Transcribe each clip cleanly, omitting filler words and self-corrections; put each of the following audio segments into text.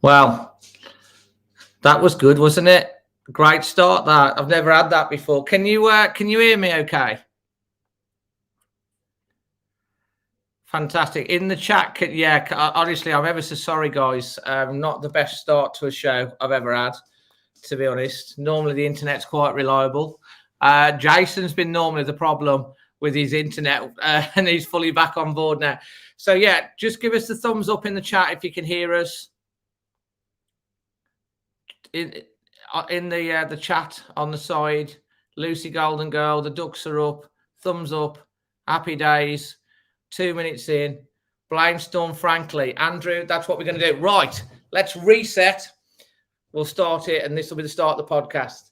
Well, that was good, wasn't it? Great start. That I've never had that before. Can you hear me? Okay. Fantastic. In the chat, honestly, I'm ever so sorry, guys. Not the best start to a show I've ever had, to be honest. Normally, the internet's quite reliable. Jason's been normally the problem with his internet, and he's fully back on board now. So, yeah, just give us the thumbs up in the chat if you can hear us. In the chat on the side, Lucy Golden Girl, the ducks are up, thumbs up, happy days. 2 minutes in, Blamestorm, frankly. Andrew, that's what we're going to do. Right, let's reset. We'll start it, and this will be the start of the podcast.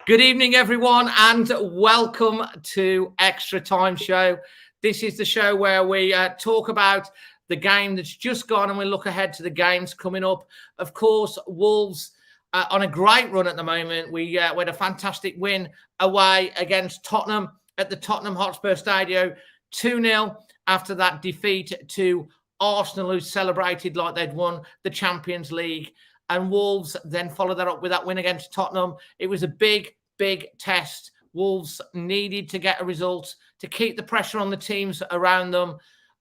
Good evening, everyone, and welcome to Extra Time Show. This is the show where we talk about the game that's just gone, and we look ahead to the games coming up. Of course, Wolves on a great run at the moment. We had a fantastic win away against Tottenham at the Tottenham Hotspur Stadium, 2-0 after that defeat to Arsenal, who celebrated like they'd won the Champions League. And Wolves then followed that up with that win against Tottenham. It was a big, big test. Wolves needed to get a result to keep the pressure on the teams around them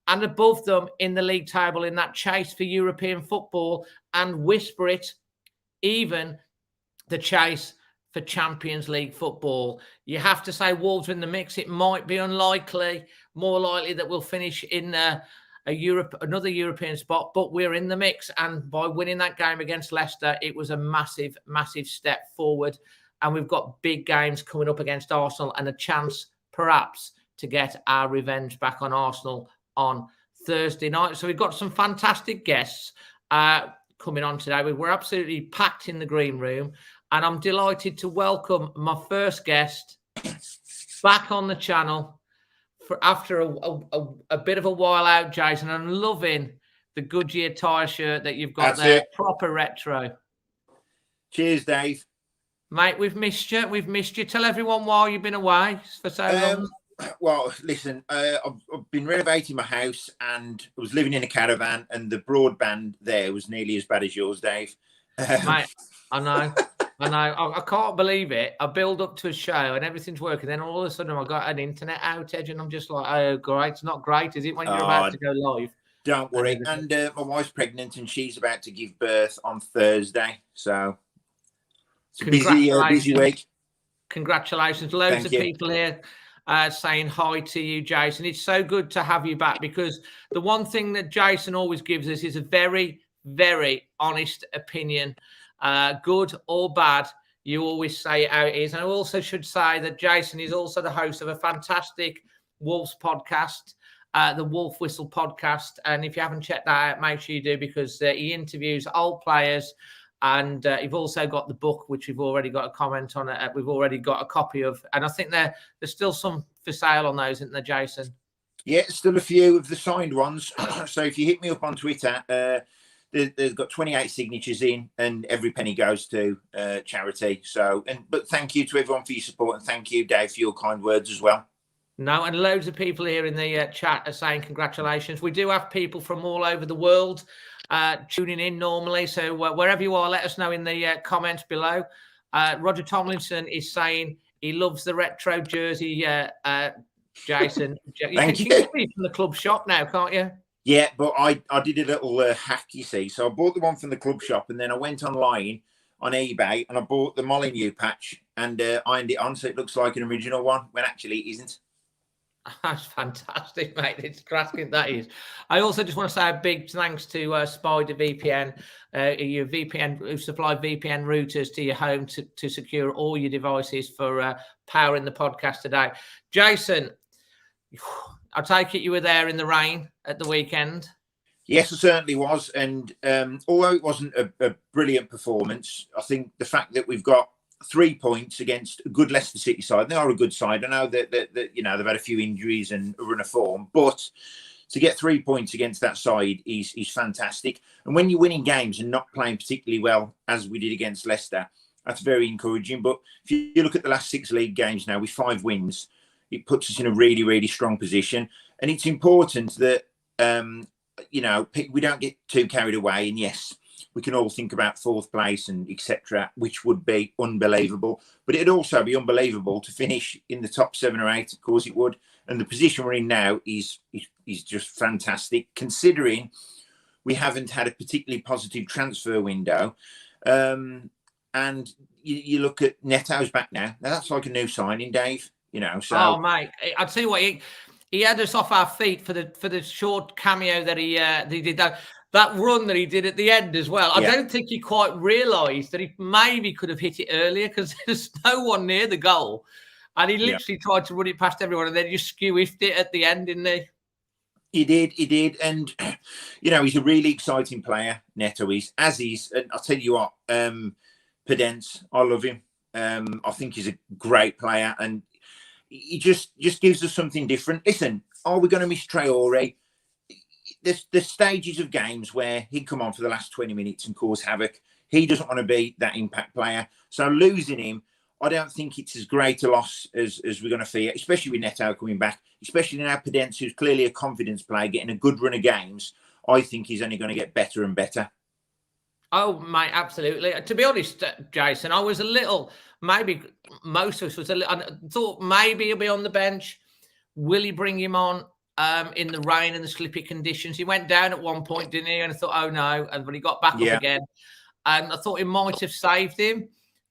and above them in the league table in that chase for European football, and whisper it, even the chase for Champions League football. You have to say Wolves are in the mix. It might be unlikely, more likely that we'll finish in another European spot, but we're in the mix. And by winning that game against Leicester, it was a massive, massive step forward. And we've got big games coming up against Arsenal and a chance, perhaps, to get our revenge back on Arsenal on Thursday night. So we've got some fantastic guests coming on today. We're absolutely packed in the green room, and I'm delighted to welcome my first guest back on the channel after a bit of a while out, Jason. I'm loving the Goodyear tyre shirt that you've got. That's there. Proper retro. Cheers, Dave. Mate, we've missed you. Tell everyone why you've been away for so long. Well, listen, I've been renovating my house, and I was living in a caravan, and the broadband there was nearly as bad as yours, Dave. Mate, I know. I can't believe it. I build up to a show and everything's working. Then all of a sudden I got an internet outage, and I'm just like, oh, great. It's not great, is it, when you're about to go live? Don't worry. And my wife's pregnant, and she's about to give birth on Thursday. So it's a busy week. Congratulations. Loads of people here saying hi to you, Jason. It's so good to have you back, because the one thing that Jason always gives us is a very, very honest opinion. Good or bad, you always say it how it is. And I also should say that Jason is also the host of a fantastic Wolves podcast, the Wolf Whistle podcast. And if you haven't checked that out, make sure you do, because he interviews old players. And you've also got the book, which we've already got a comment on. We've already got a copy of. And I think there's still some for sale on those, isn't there, Jason? Yeah, still a few of the signed ones. So if you hit me up on Twitter, they've got 28 signatures in, and every penny goes to charity. But thank you to everyone for your support, and thank you, Dave, for your kind words as well. No, and loads of people here in the chat are saying congratulations. We do have people from all over the world tuning in normally. So wherever you are, let us know in the comments below. Roger Tomlinson is saying he loves the retro jersey, Jason. You can get it from the club shop now, can't you? Yeah, but I did a little hack, you see. So I bought the one from the club shop, and then I went online on eBay and I bought the Molyneux patch and ironed it on so it looks like an original one, when actually it isn't. That's fantastic, mate. It's cracking, that is. I also just want to say a big thanks to Spider VPN, your VPN, who supply VPN routers to your home to secure all your devices for powering the podcast today. Jason, I take it you were there in the rain at the weekend. Yes, I certainly was. And although it wasn't a brilliant performance, I think the fact that we've got 3 points against a good Leicester City side, they are a good side. I know that you know, they've had a few injuries and a run of form, but to get 3 points against that side is fantastic. And when you're winning games and not playing particularly well, as we did against Leicester, that's very encouraging. But if you look at the last 6 league games now with 5 wins, it puts us in a really, really strong position. And it's important that, you know, we don't get too carried away. And yes, we can all think about fourth place and etc., which would be unbelievable. But it'd also be unbelievable to finish in the top 7 or 8. Of course, it would. And the position we're in now is just fantastic, considering we haven't had a particularly positive transfer window. And you look at Neto's back now. Now that's like a new signing, Dave. You know, so oh mate, I'll tell you what, he had us off our feet for the short cameo that he did, that run that he did at the end as well. I don't think he quite realised that he maybe could have hit it earlier because there's no one near the goal, and he literally tried to run it past everyone and then just skew-whiffed it at the end, didn't he? He did, and you know, he's a really exciting player. Neto is, as is, and I'll tell you what, PODENCE, I love him. I think he's a great player, and he just gives us something different. Listen, are we going to miss Traore? There's stages of games where he'd come on for the last 20 minutes and cause havoc. He doesn't want to be that impact player. So losing him, I don't think it's as great a loss as we're going to fear, especially with Neto coming back, especially now PODENCE, who's clearly a confidence player, getting a good run of games. I think he's only going to get better and better. Oh, mate, absolutely. To be honest, Jason, I was a little, maybe most of us was a little, I thought maybe he'll be on the bench. Will he bring him on in the rain and the slippy conditions? He went down at one point, didn't he? And I thought, oh no. And when he got back up again, and I thought it might have saved him,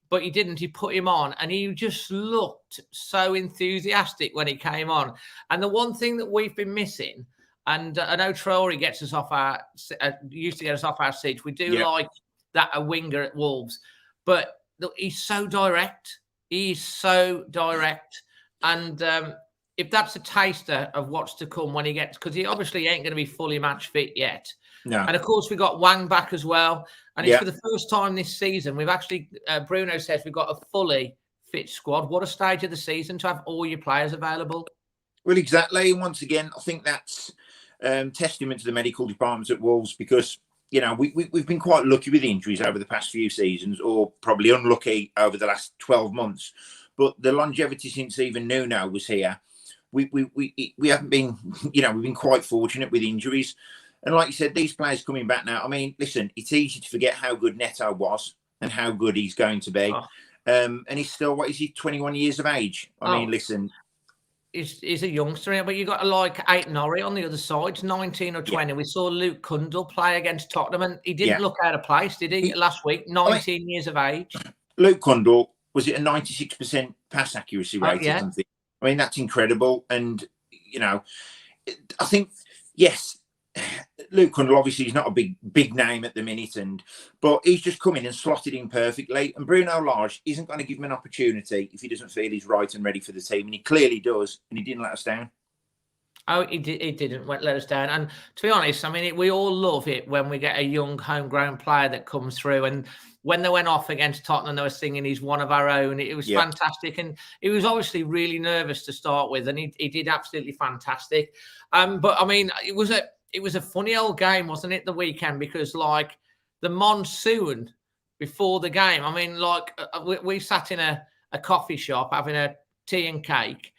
but he didn't. He put him on, and he just looked so enthusiastic when he came on. And the one thing that we've been missing, and I know Traore gets us off our, used to get us off our seats. We do like that a winger at Wolves, but he's so direct. He's so direct, and if that's a taster of what's to come when he gets, because he obviously ain't going to be fully match fit yet. No. And of course, we got Wang back as well, and it's for the first time this season we've actually. Bruno says we've got a fully fit squad. What a stage of the season to have all your players available. Well, exactly. And once again, I think that's testament to the medical department at Wolves, because you know we've been quite lucky with injuries over the past few seasons, or probably unlucky over the last 12 months. But the longevity since even Nuno was here, we haven't been, you know, we've been quite fortunate with injuries. And like you said, these players coming back now. I mean, listen, it's easy to forget how good Neto was and how good he's going to be. And he's still, what is he, 21 years of age? I mean, listen. He's a youngster, but you got like Aït-Nouri on the other side, 19 or 20. We saw Luke Kundle play against Tottenham, and he didn't look out of place, did he? Last week, 19 years of age. Luke Kundle, was it a 96% pass accuracy rate or something? I mean, that's incredible. And, you know, I think, yes, Luke Kundle, obviously, he's not a big name at the minute, but he's just come in and slotted in perfectly. And Bruno Lage isn't going to give him an opportunity if he doesn't feel he's right and ready for the team. And he clearly does, and he didn't let us down. Oh, he didn't let us down. And to be honest, I mean, we all love it when we get a young homegrown player that comes through. And when they went off against Tottenham, they were singing he's one of our own. It was fantastic. And he was obviously really nervous to start with, and he did absolutely fantastic. But I mean, it was a funny old game, wasn't it, the weekend? Because like the monsoon before the game, I mean, like we sat in a coffee shop having a tea and cake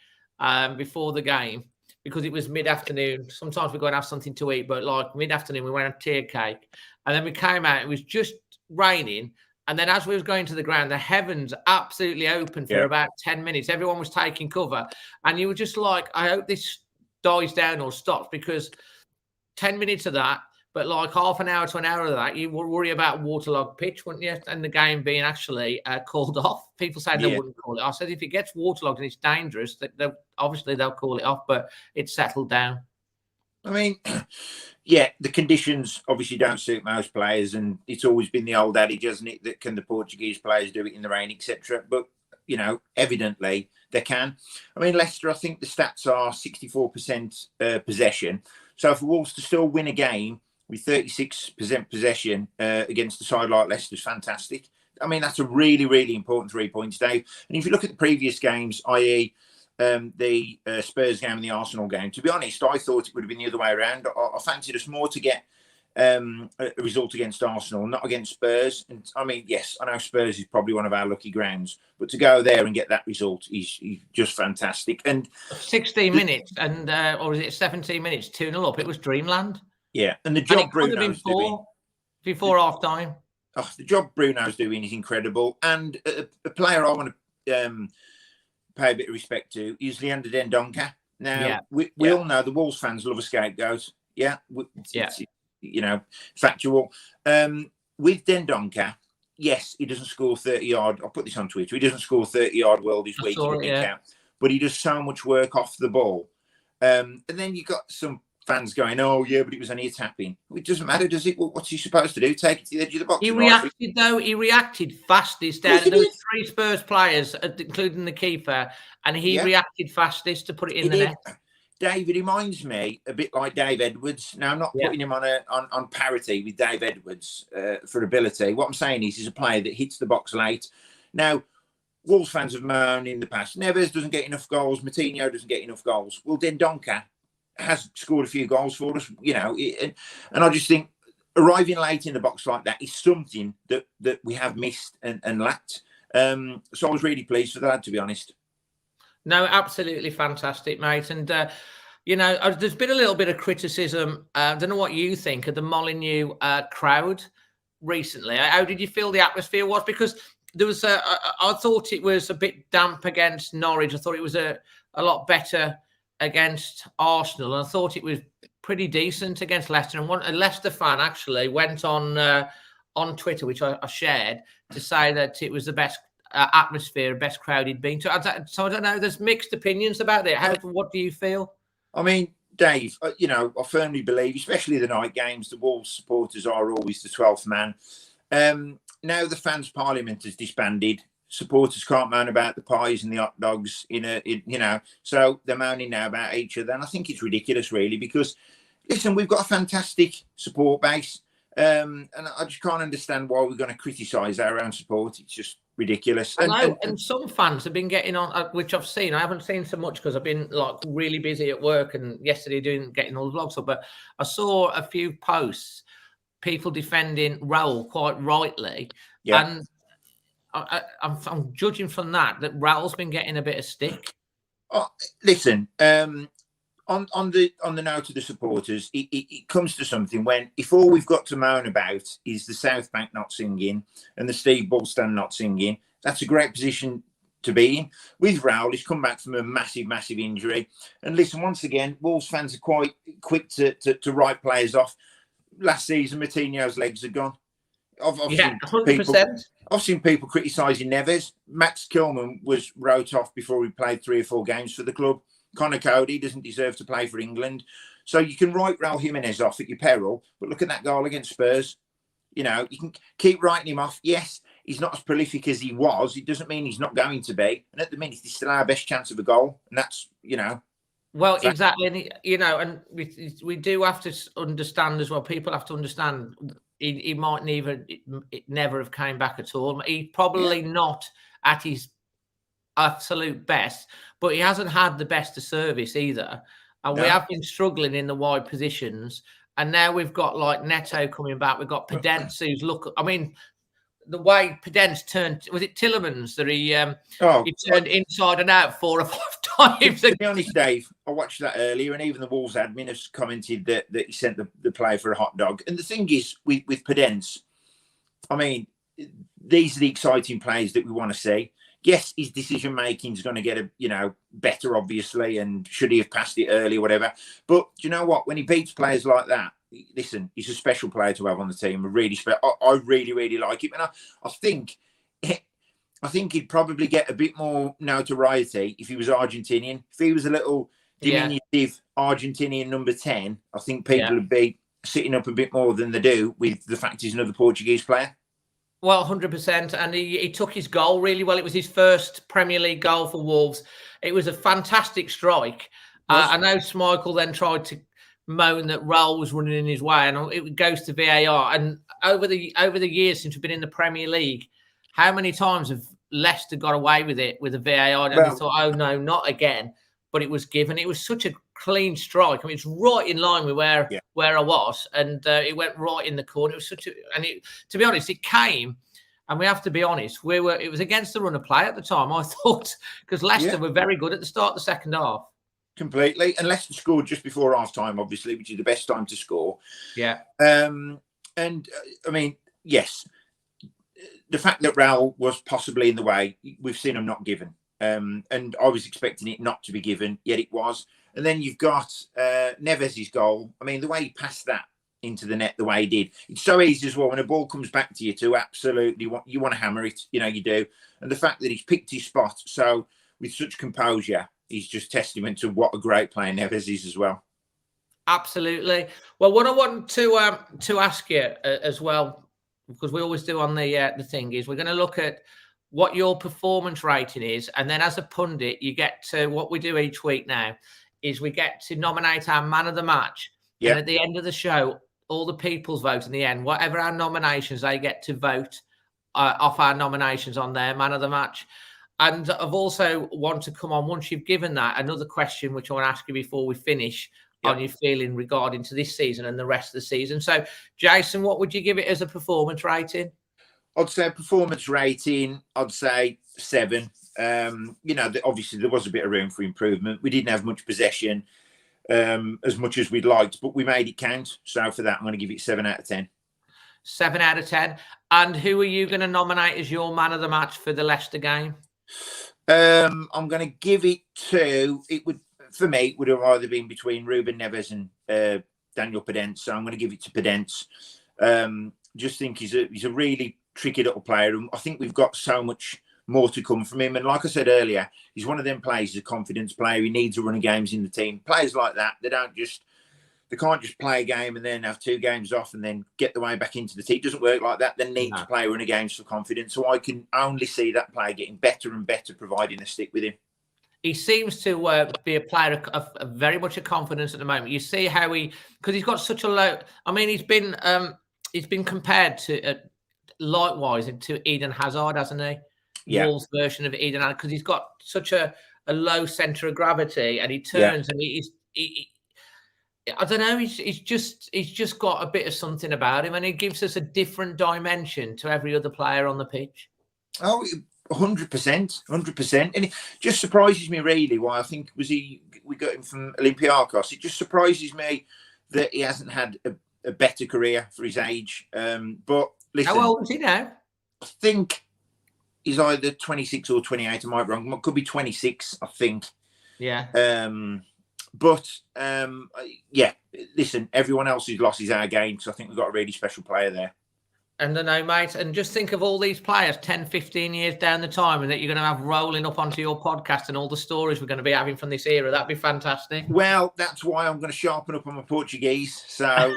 before the game, because it was mid-afternoon. Sometimes we go and have something to eat, but like mid-afternoon, we went and had tea and cake. And then we came out, it was just raining. And then as we was going to the ground, the heavens absolutely opened for about 10 minutes. Everyone was taking cover. And you were just like, I hope this dies down or stops, because 10 minutes of that, but like half an hour to an hour of that, you would worry about waterlogged pitch, wouldn't you? And the game being actually called off. People say they wouldn't call it. I said if it gets waterlogged and it's dangerous, obviously they'll call it off, but it's settled down. I mean, yeah, the conditions obviously don't suit most players, and it's always been the old adage, hasn't it, that can the Portuguese players do it in the rain, etc. But, you know, evidently they can. I mean, Leicester, I think the stats are 64% possession. So for Wolves to still win a game with 36% possession against a side like Leicester is fantastic. I mean, that's a really, really important 3 points, Dave. And if you look at the previous games, i.e. the Spurs game and the Arsenal game, to be honest, I thought it would have been the other way around. I fancied us more to get a result against Arsenal, not against Spurs. And I mean, yes, I know Spurs is probably one of our lucky grounds, but to go there and get that result is just fantastic. And 16 minutes, and or is it 17 minutes, 2-0 up? It was dreamland. Yeah, and the job Bruno's doing. before half time. Oh, the job Bruno's doing is incredible. And a player I want to pay a bit of respect to is Leander Dendoncker. Now, we all know the Wolves fans love a scapegoat. Yeah. It's, you know, factual. With Dendoncker, yes, he doesn't score 30-yard. I'll put this on Twitter. He doesn't score 30-yard worldies week in, week out. But he does so much work off the ball. And then you got some fans going, oh, yeah, but it was only a tap-in. It doesn't matter, does it? What's he supposed to do? Take it to the edge of the box? He reacted, though. He reacted fastest. There were 3 Spurs players, including the keeper, and he reacted fastest to put it in the net. David reminds me a bit like Dave Edwards. Now, I'm not putting him on parity with Dave Edwards for ability. What I'm saying is he's a player that hits the box late. Now, Wolves fans have moaned in the past, Neves doesn't get enough goals, Moutinho doesn't get enough goals. Well, Dendoncker has scored a few goals for us, you know, and I just think arriving late in the box like that is something that we have missed and lacked. So I was really pleased for that, to be honest. No, absolutely fantastic, mate. And, you know, there's been a little bit of criticism. I don't know what you think of the Molineux crowd recently. How did you feel the atmosphere was? Because there was I thought it was a bit damp against Norwich. I thought it was a lot better against Arsenal. And I thought it was pretty decent against Leicester. And a Leicester fan actually went on Twitter, which I shared, to say that it was the best atmosphere, best crowd he'd been to. So I don't know. There's mixed opinions about it. What do you feel? I mean, Dave, you know, I firmly believe, especially the night games, the Wolves supporters are always the 12th man. Now the fans' parliament has disbanded. Supporters can't moan about the pies and the hot dogs, you know, so they're moaning now about each other. And I think it's ridiculous, really, because, listen, we've got a fantastic support base. And I just can't understand why we're going to criticise our own support. It's just ridiculous. And some fans have been getting on, which I've seen. I haven't seen so much because I've been like really busy at work and yesterday getting all the vlogs up. But I saw a few posts, people defending Raul quite rightly. Yeah. And I'm judging from that Raul's been getting a bit of stick. Oh, listen, on the note of the supporters, it comes to something when if all we've got to moan about is the South Bank not singing and the Steve Bullstand not singing, that's a great position to be in. With Raul, he's come back from a massive injury. And listen, once again, Wolves fans are quite quick to write players off. Last season, Moutinho's legs are gone. I've 100%. I've seen people criticising Neves. Max Kilman was wrote off before he played 3 or 4 games for the club. Connor Cody doesn't deserve to play for England. So you can write Raul Jimenez off at your peril, but look at that goal against Spurs. You know, you can keep writing him off. Yes, he's not as prolific as he was. It doesn't mean he's not going to be. And at the minute, he's still our best chance of a goal. And that's, you know. Well, exactly. And, you know, and we do have to understand as well. People have to understand he might never have came back at all. He's probably not at his absolute best, but he hasn't had the best of service either. And we have been struggling in the wide positions. And now we've got like Neto coming back. We've got Podence who's I mean, the way Podence turned, was it Tillemans that he turned inside and out 4 or 5 times? To be honest, Dave, I watched that earlier, and even the Wolves admin has commented that he sent the player for a hot dog. And the thing is, with Podence, I mean, these are the exciting players that we want to see. Yes, his decision making is going to get better, obviously, and should he have passed it early, whatever. But do you know what? When he beats players like that, listen, he's a special player to have on the team. I really like him, and I think he'd probably get a bit more notoriety if he was Argentinian. If he was a little diminutive Argentinian number 10, I think people would be sitting up a bit more than they do with the fact he's another Portuguese player. Well, 100%. And he took his goal really well. It was his first Premier League goal for Wolves. It was a fantastic strike. I know Schmeichel then tried to moan that Raul was running in his way, and it goes to VAR. And over the years since we've been in the Premier League, how many times have Leicester got away with it with a VAR? And they thought, oh no, not again. But it was given. It was such a clean strike. I mean, it's right in line with where I was, and it went right in the corner. It was to be honest, it came, and we have to be honest. It was against the run of play at the time, I thought, because Leicester were very good at the start of the second half. Completely. And Leicester scored just before half time, obviously, which is the best time to score. Yeah. And I mean, yes, the fact that Raul was possibly in the way, we've seen him not given. And I was expecting it not to be given, yet it was. And then you've got Neves' goal. I mean, the way he passed that into the net, the way he did, it's so easy as well when a ball comes back to you to absolutely you want to hammer it, you do. And the fact that he's picked his spot so with such composure, he's just testament to what a great player Neves is as well. Absolutely. Well, what I want to ask you as well, because we always do on the thing, is we're going to look at what your performance rating is, and then as a pundit, you get to what we do each week now is we get to nominate our man of the match, and at the end of the show, all the people's vote in the end, whatever our nominations, they get to vote off our nominations on their man of the match. And I've also want to come on once you've given that another question, which I want to ask you before we finish. On your feeling regarding to this season and the rest of the season. So, Jason, what would you give it as a performance rating? I'd say performance rating, I'd say 7. Obviously there was a bit of room for improvement. We didn't have much possession as much as we'd liked, but we made it count. So for that, I'm going to give it 7 out of 10. 7 out of 10. And who are you going to nominate as your man of the match for the Leicester game? I'm going to give it to, for me, it would have either been between Ruben Neves and Daniel PODENCE. So I'm going to give it to PODENCE. Just think he's a really tricky little player. And I think we've got so much more to come from him. And like I said earlier, he's one of them players, he's a confidence player. He needs to run games in the team. Players like that, they can't just play a game and then have 2 games off and then get the way back into the team. It doesn't work like that. They need to play run games for confidence. So I can only see that player getting better and better, providing they stick with him. He seems to be a player of very much a confidence at the moment. You see how because he's got such a low. I mean, he's been compared to likewise to Eden Hazard, hasn't he? Yeah. Wolves' version of Eden Hazard, because he's got such a low center of gravity, and he turns and he I don't know. He's just got a bit of something about him, and he gives us a different dimension to every other player on the pitch. Oh, 100%. And it just surprises me really why I think we got him from Olympiacos. It just surprises me that he hasn't had a better career for his age. But listen, how old is he now? I think he's either 26 or 28. Am I wrong? It could be 26, I think. Yeah. Listen, everyone else's losses are gains. So I think we've got a really special player there. And I know, mate, and just think of all these players 10, 15 years down the time and that you're going to have rolling up onto your podcast and all the stories we're going to be having from this era. That'd be fantastic. Well, that's why I'm going to sharpen up on my Portuguese. So,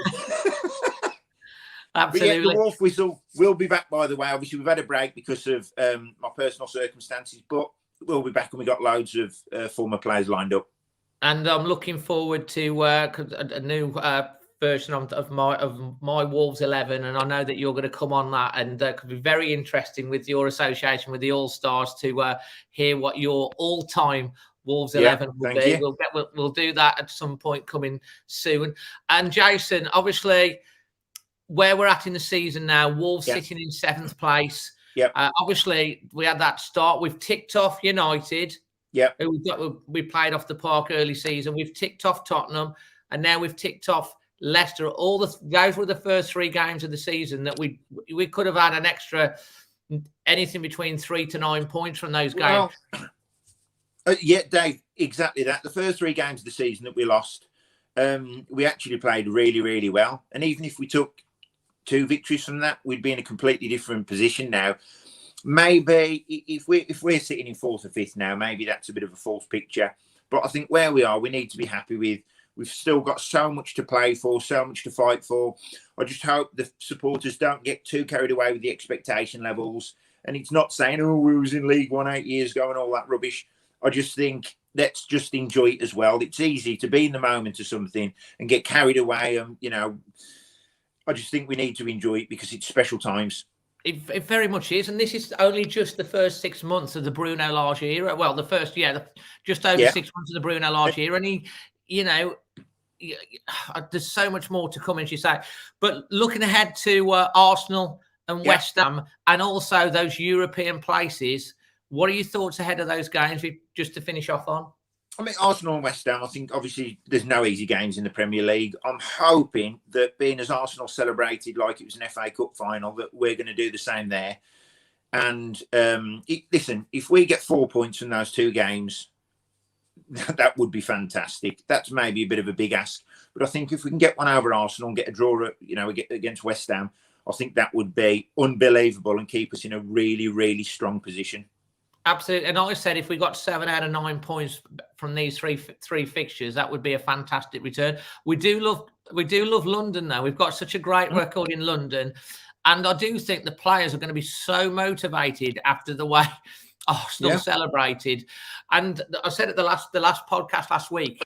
absolutely. The Wolf Whistle will be back, by the way. Obviously, we've had a break because of my personal circumstances, but we'll be back and we've got loads of former players lined up. And I'm looking forward to a new version of my Wolves 11, and I know that you're going to come on that, and could be very interesting with your association with the All Stars to hear what your all-time Wolves 11 will be. We'll do that at some point coming soon. And Jason, obviously, where we're at in the season now, Wolves sitting in 7th place. Obviously, we had that start. We've ticked off United. We played off the park early season. We've ticked off Tottenham, and now we've ticked off Leicester. Those were the first 3 games of the season that we could have had an extra anything between 3 to 9 points from those games. Dave, exactly that. The first 3 games of the season that we lost, we actually played really, really well. And even if we took 2 victories from that, we'd be in a completely different position now. Maybe if we're sitting in 4th or 5th now, maybe that's a bit of a false picture. But I think where we are, we need to be happy with. We've still got so much to play for, so much to fight for. I just hope the supporters don't get too carried away with the expectation levels. And it's not saying, oh, we was in League One 8 years ago and all that rubbish. I just think let's just enjoy it as well. It's easy to be in the moment of something and get carried away. And, I just think we need to enjoy it because it's special times. It very much is, and this is only just the first 6 months of the Bruno Lage era. Well, the first, just over 6 months of the Bruno Lage era, and he, there's so much more to come, as you say. But looking ahead to Arsenal and West Ham, and also those European places, what are your thoughts ahead of those games? Just to finish off on. I mean, Arsenal and West Ham, I think obviously there's no easy games in the Premier League. I'm hoping that being as Arsenal celebrated like it was an FA Cup final, that we're going to do the same there. And listen, if we get 4 points from those two games, that would be fantastic. That's maybe a bit of a big ask. But I think if we can get one over Arsenal and get a draw, against West Ham, I think that would be unbelievable and keep us in a really, really strong position. Absolutely. And like I said, if we got 7 out of 9 points from these three fixtures, that would be a fantastic return. We do love London, though. We've got such a great record in London. And I do think the players are going to be so motivated after the way Arsenal celebrated. And I said at the last podcast last week,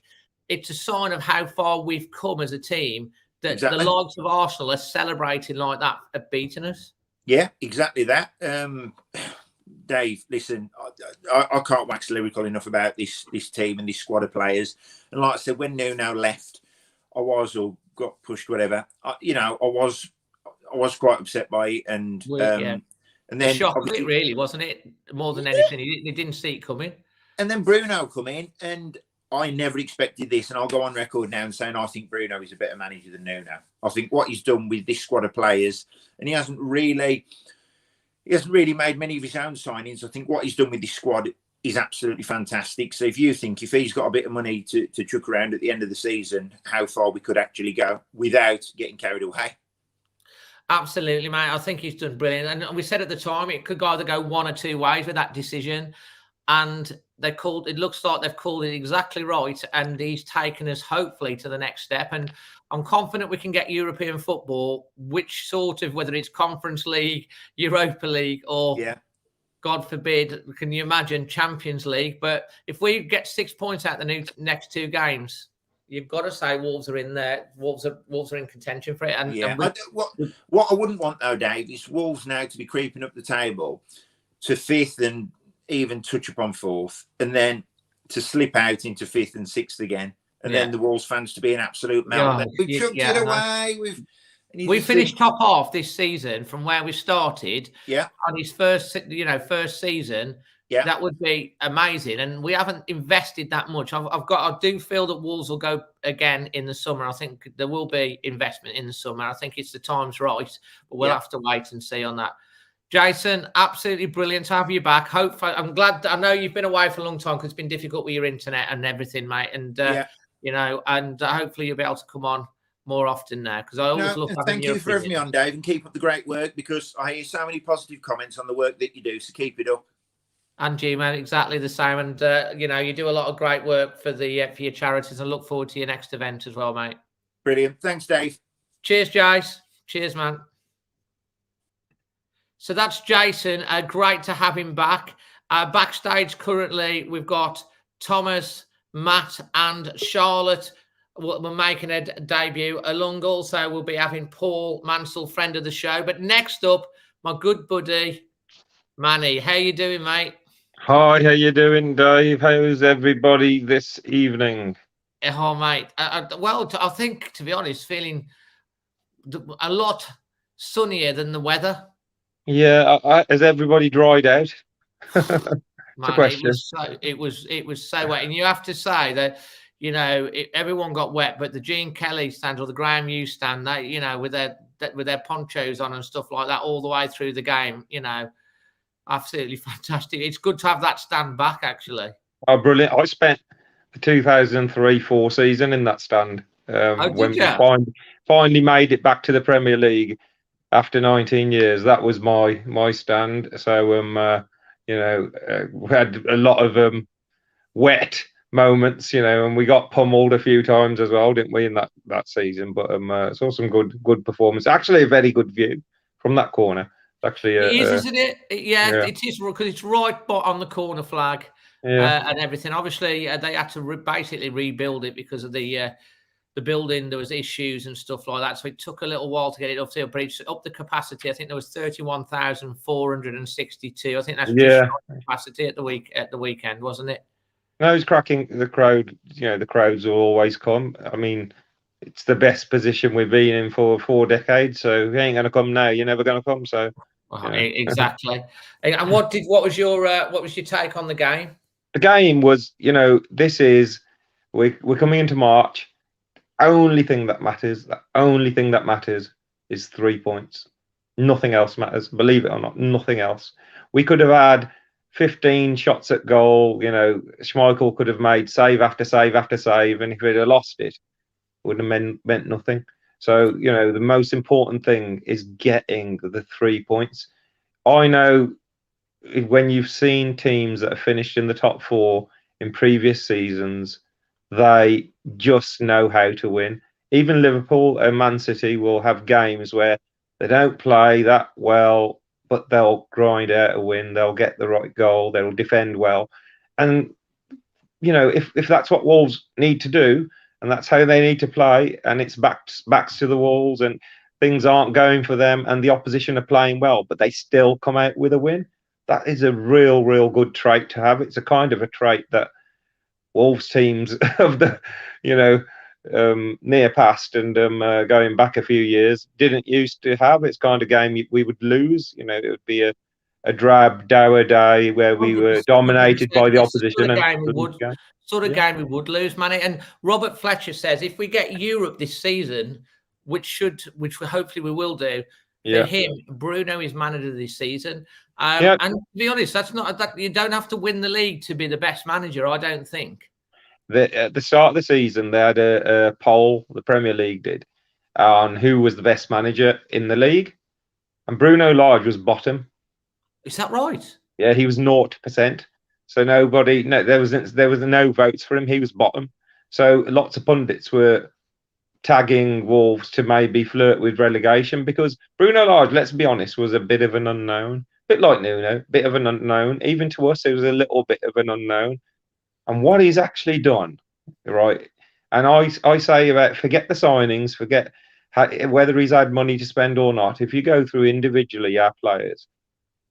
it's a sign of how far we've come as a team that the likes of Arsenal are celebrating like that, have beaten us. Yeah, exactly that. Dave, listen, I can't wax lyrical enough about this team and this squad of players. And like I said, when Nuno left, I got pushed, whatever. I was quite upset by it, and then a shock of it, really, wasn't it? More than anything, he didn't see it coming. And then Bruno come in, and I never expected this. And I'll go on record now and saying I think Bruno is a better manager than Nuno. I think what he's done with this squad of players, and he hasn't really made many of his own signings. I think what he's done with this squad is absolutely fantastic. So if he's got a bit of money to chuck around at the end of the season, how far we could actually go without getting carried away. Absolutely, mate. I think he's done brilliant. And we said at the time it could either go one or two ways with that decision. And it looks like they've called it exactly right. And he's taken us hopefully to the next step. And I'm confident we can get European football, which sort of, whether it's Conference League, Europa League, or God forbid, can you imagine Champions League? But if we get 6 points out the next two games, you've got to say Wolves are in there. Wolves are in contention for it. And what I wouldn't want though, Dave, is Wolves now to be creeping up the table to fifth and even touch upon fourth, and then to slip out into fifth and sixth again. And then the Wolves fans to be an absolute meltdown. We chucked it away. We finished top half this season from where we started. Yeah. On his first season. Yeah. That would be amazing. And we haven't invested that much. I do feel that Wolves will go again in the summer. I think there will be investment in the summer. I think it's the time's right, but we'll have to wait and see on that. Jason, absolutely brilliant to have you back. I'm glad. I know you've been away for a long time because it's been difficult with your internet and everything, mate. And hopefully you'll be able to come on more often now, because I always love having thank you for having me on, Dave, and keep up the great work, because I hear so many positive comments on the work that you do. So keep it up. And you, man, exactly the same. And you do a lot of great work for your charities. I look forward to your next event as well, mate. Brilliant. Thanks, Dave. Cheers, Jace. Cheers, man. So that's Jason. Great to have him back. Backstage currently, we've got Thomas, Matt, and Charlotte. We're making a debut. Along also, we'll be having Paul Mansell, friend of the show. But next up, my good buddy, Manny. How you doing, mate? Hi, how you doing, Dave? How's everybody this evening? Oh, mate. I think, to be honest, feeling a lot sunnier than the weather. Yeah, has everybody dried out? Man, it was so wet, and you have to say that everyone got wet, but the Gene Kelly stand or the Graham Hughes stand, they with their ponchos on and stuff like that all the way through the game, absolutely fantastic. It's good to have that stand back, actually. Oh, brilliant! I spent the 2003-04 season in that stand when we finally made it back to the Premier League. After 19 years, that was my stand. So we had a lot of wet moments, and we got pummeled a few times as well, didn't we, in that season? But saw some good performance. Actually, a very good view from that corner. Actually, it is, isn't it? Yeah, it is, because it's right on the corner flag and everything. Obviously, they had to basically rebuild it because of the building. There was issues and stuff like that, so it took a little while to get it up to up the capacity. I think there was 31,462. I think that's just capacity at the weekend, wasn't it? No, it's cracking. The crowd, the crowds will always come. I mean, it's the best position we've been in for 4 decades. So if you ain't gonna come now, you're never gonna come. So exactly. And what was your take on the game? the game was, this is we're coming into March. Only thing that matters, the only thing that matters is 3 points. Nothing else matters. Believe it or not, nothing else. We could have had 15 shots at goal. Schmeichel could have made save after save after save, and if we'd have lost it, would have meant nothing. So, the most important thing is getting the 3 points. I know when you've seen teams that have finished in the top 4 in previous seasons, they just know how to win. Even Liverpool and Man City will have games where they don't play that well, but they'll grind out a win. They'll get the right goal. They'll defend well. And, if that's what Wolves need to do, and that's how they need to play, and it's backs to the walls, and things aren't going for them, and the opposition are playing well, but they still come out with a win, that is a real good trait to have. It's a kind of a trait that Wolves teams of the, near past and going back a few years didn't used to have. It's kind of game we would lose. It would be a drab, dour day where we were dominated by the opposition. Game we would lose, Manny. And Robert Fletcher says if we get Europe this season, which hopefully we will do, for him, Bruno is manager this season. And to be honest, that's not that you don't have to win the league to be the best manager. I don't think. At the start of the season, they had a poll, the Premier League did, on who was the best manager in the league, and Bruno Lage was bottom. Is that right? Yeah, he was 0%. So there was no votes for him. He was bottom. So lots of pundits were tagging Wolves to maybe flirt with relegation because Bruno Lage, let's be honest, was a bit of an unknown. Bit like Nuno, bit of an unknown. Even to us, it was a little bit of an unknown. And what he's actually done, right? And I say about forget the signings, forget whether he's had money to spend or not. If you go through individually our players,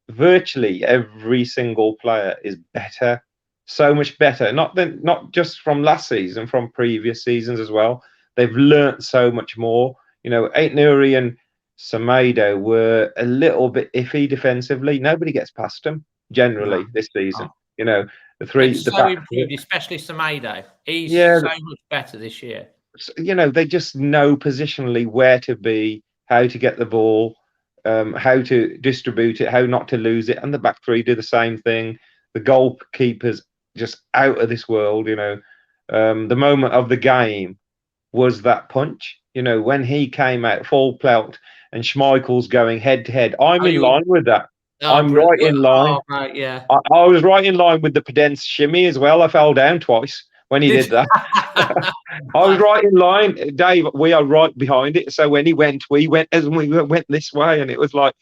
virtually every single player is better, so much better. Not just from last season, from previous seasons as well. They've learnt so much more. Aït-Nouri and Semedo were a little bit iffy defensively. Nobody gets past them generally this season. The three, it's so improved, especially Semedo. He's so much better this year. They just know positionally where to be, how to get the ball, how to distribute it, how not to lose it, and the back three do the same thing. The goalkeeper's just out of this world. The moment of the game was that punch. When he came out full pelt and Schmeichel's going head to head. I'm in line with that. I'm right in line. Right, yeah. I was right in line with the PODENCE shimmy as well. I fell down twice when he did that. I was right in line, Dave. We are right behind it. So when he went, we went this way, and it was like,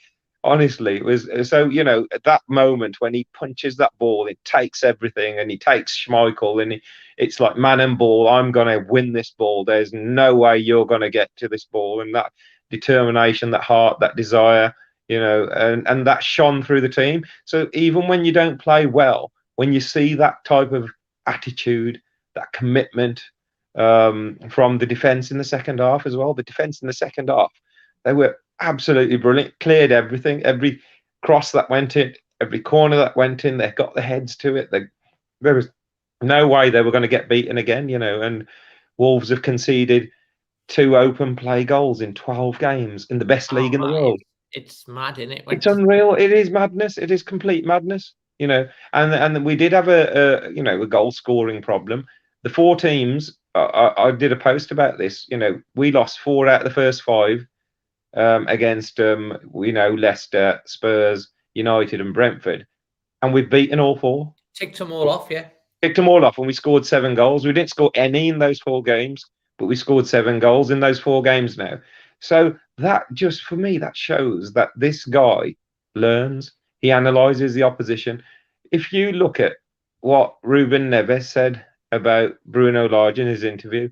honestly, it was so. At that moment when he punches that ball, it takes everything, and he takes Schmeichel, and it's like man and ball. I'm gonna win this ball. There's no way you're gonna get to this ball, and that determination, that heart, that desire. And that shone through the team. So even when you don't play well, when you see that type of attitude, that commitment from the defence in the second half as well, the defence in the second half, they were absolutely brilliant, cleared everything, every cross that went in, every corner that went in, they got their heads to it. There was no way they were going to get beaten again, and Wolves have conceded 2 open play goals in 12 games in the best league in the world. It's mad, isn't it? It's unreal. It is madness. It is complete madness. And we did have a goal scoring problem. The 4 teams. I did a post about this. We lost 4 out of the first 5 against Leicester, Spurs, United, and Brentford, and we've beaten all 4. Ticked them all off, yeah. Ticked them all off, and we scored 7 goals. We didn't score any in those 4 games, but we scored 7 goals in those 4 games now. So that just, for me, that shows that this guy learns. He analyzes the opposition. If you look at what Ruben Neves said about Bruno Lage in his interview,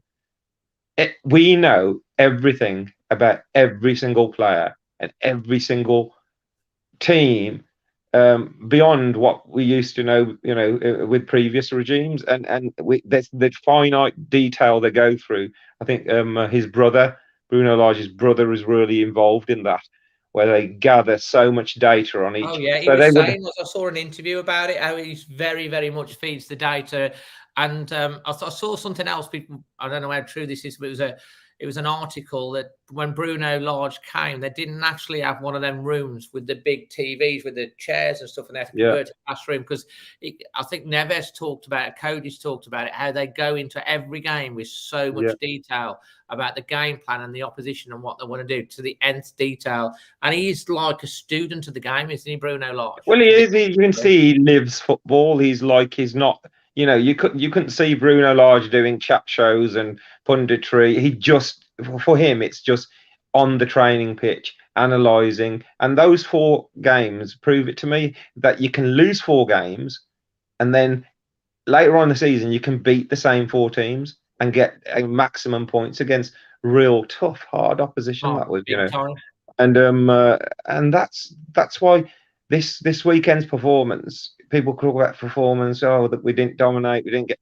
we know everything about every single player and every single team beyond what we used to know, with previous regimes. And there's the finite detail they go through. I think his brother, Bruno Lage's brother, is really involved in that. where they gather so much data on each. Oh yeah, he so was saying, I saw an interview about it, how he's very, very much feeds the data. And I saw something else. People, I don't know how true this is, but it was an article that when Bruno Lage came, they didn't actually have one of them rooms with the big TVs with the chairs and stuff, and they had to convert it to classroom, because I think Neves talked about it, Cody's talked about it, how they go into every game with so much detail about the game plan and the opposition and what they want to do to the nth detail. And he's like a student of the game, isn't he, Bruno Lage? Well, he is. You can see he lives football. He's not. You couldn't see Bruno Lage doing chat shows and punditry. For him, it's just on the training pitch, analysing. And those 4 games prove it to me that you can lose 4 games, and then later on in the season you can beat the same 4 teams and get a maximum points against real tough, hard opposition. That was, and that's why this weekend's performance. People talk about performance, that we didn't dominate, we didn't get.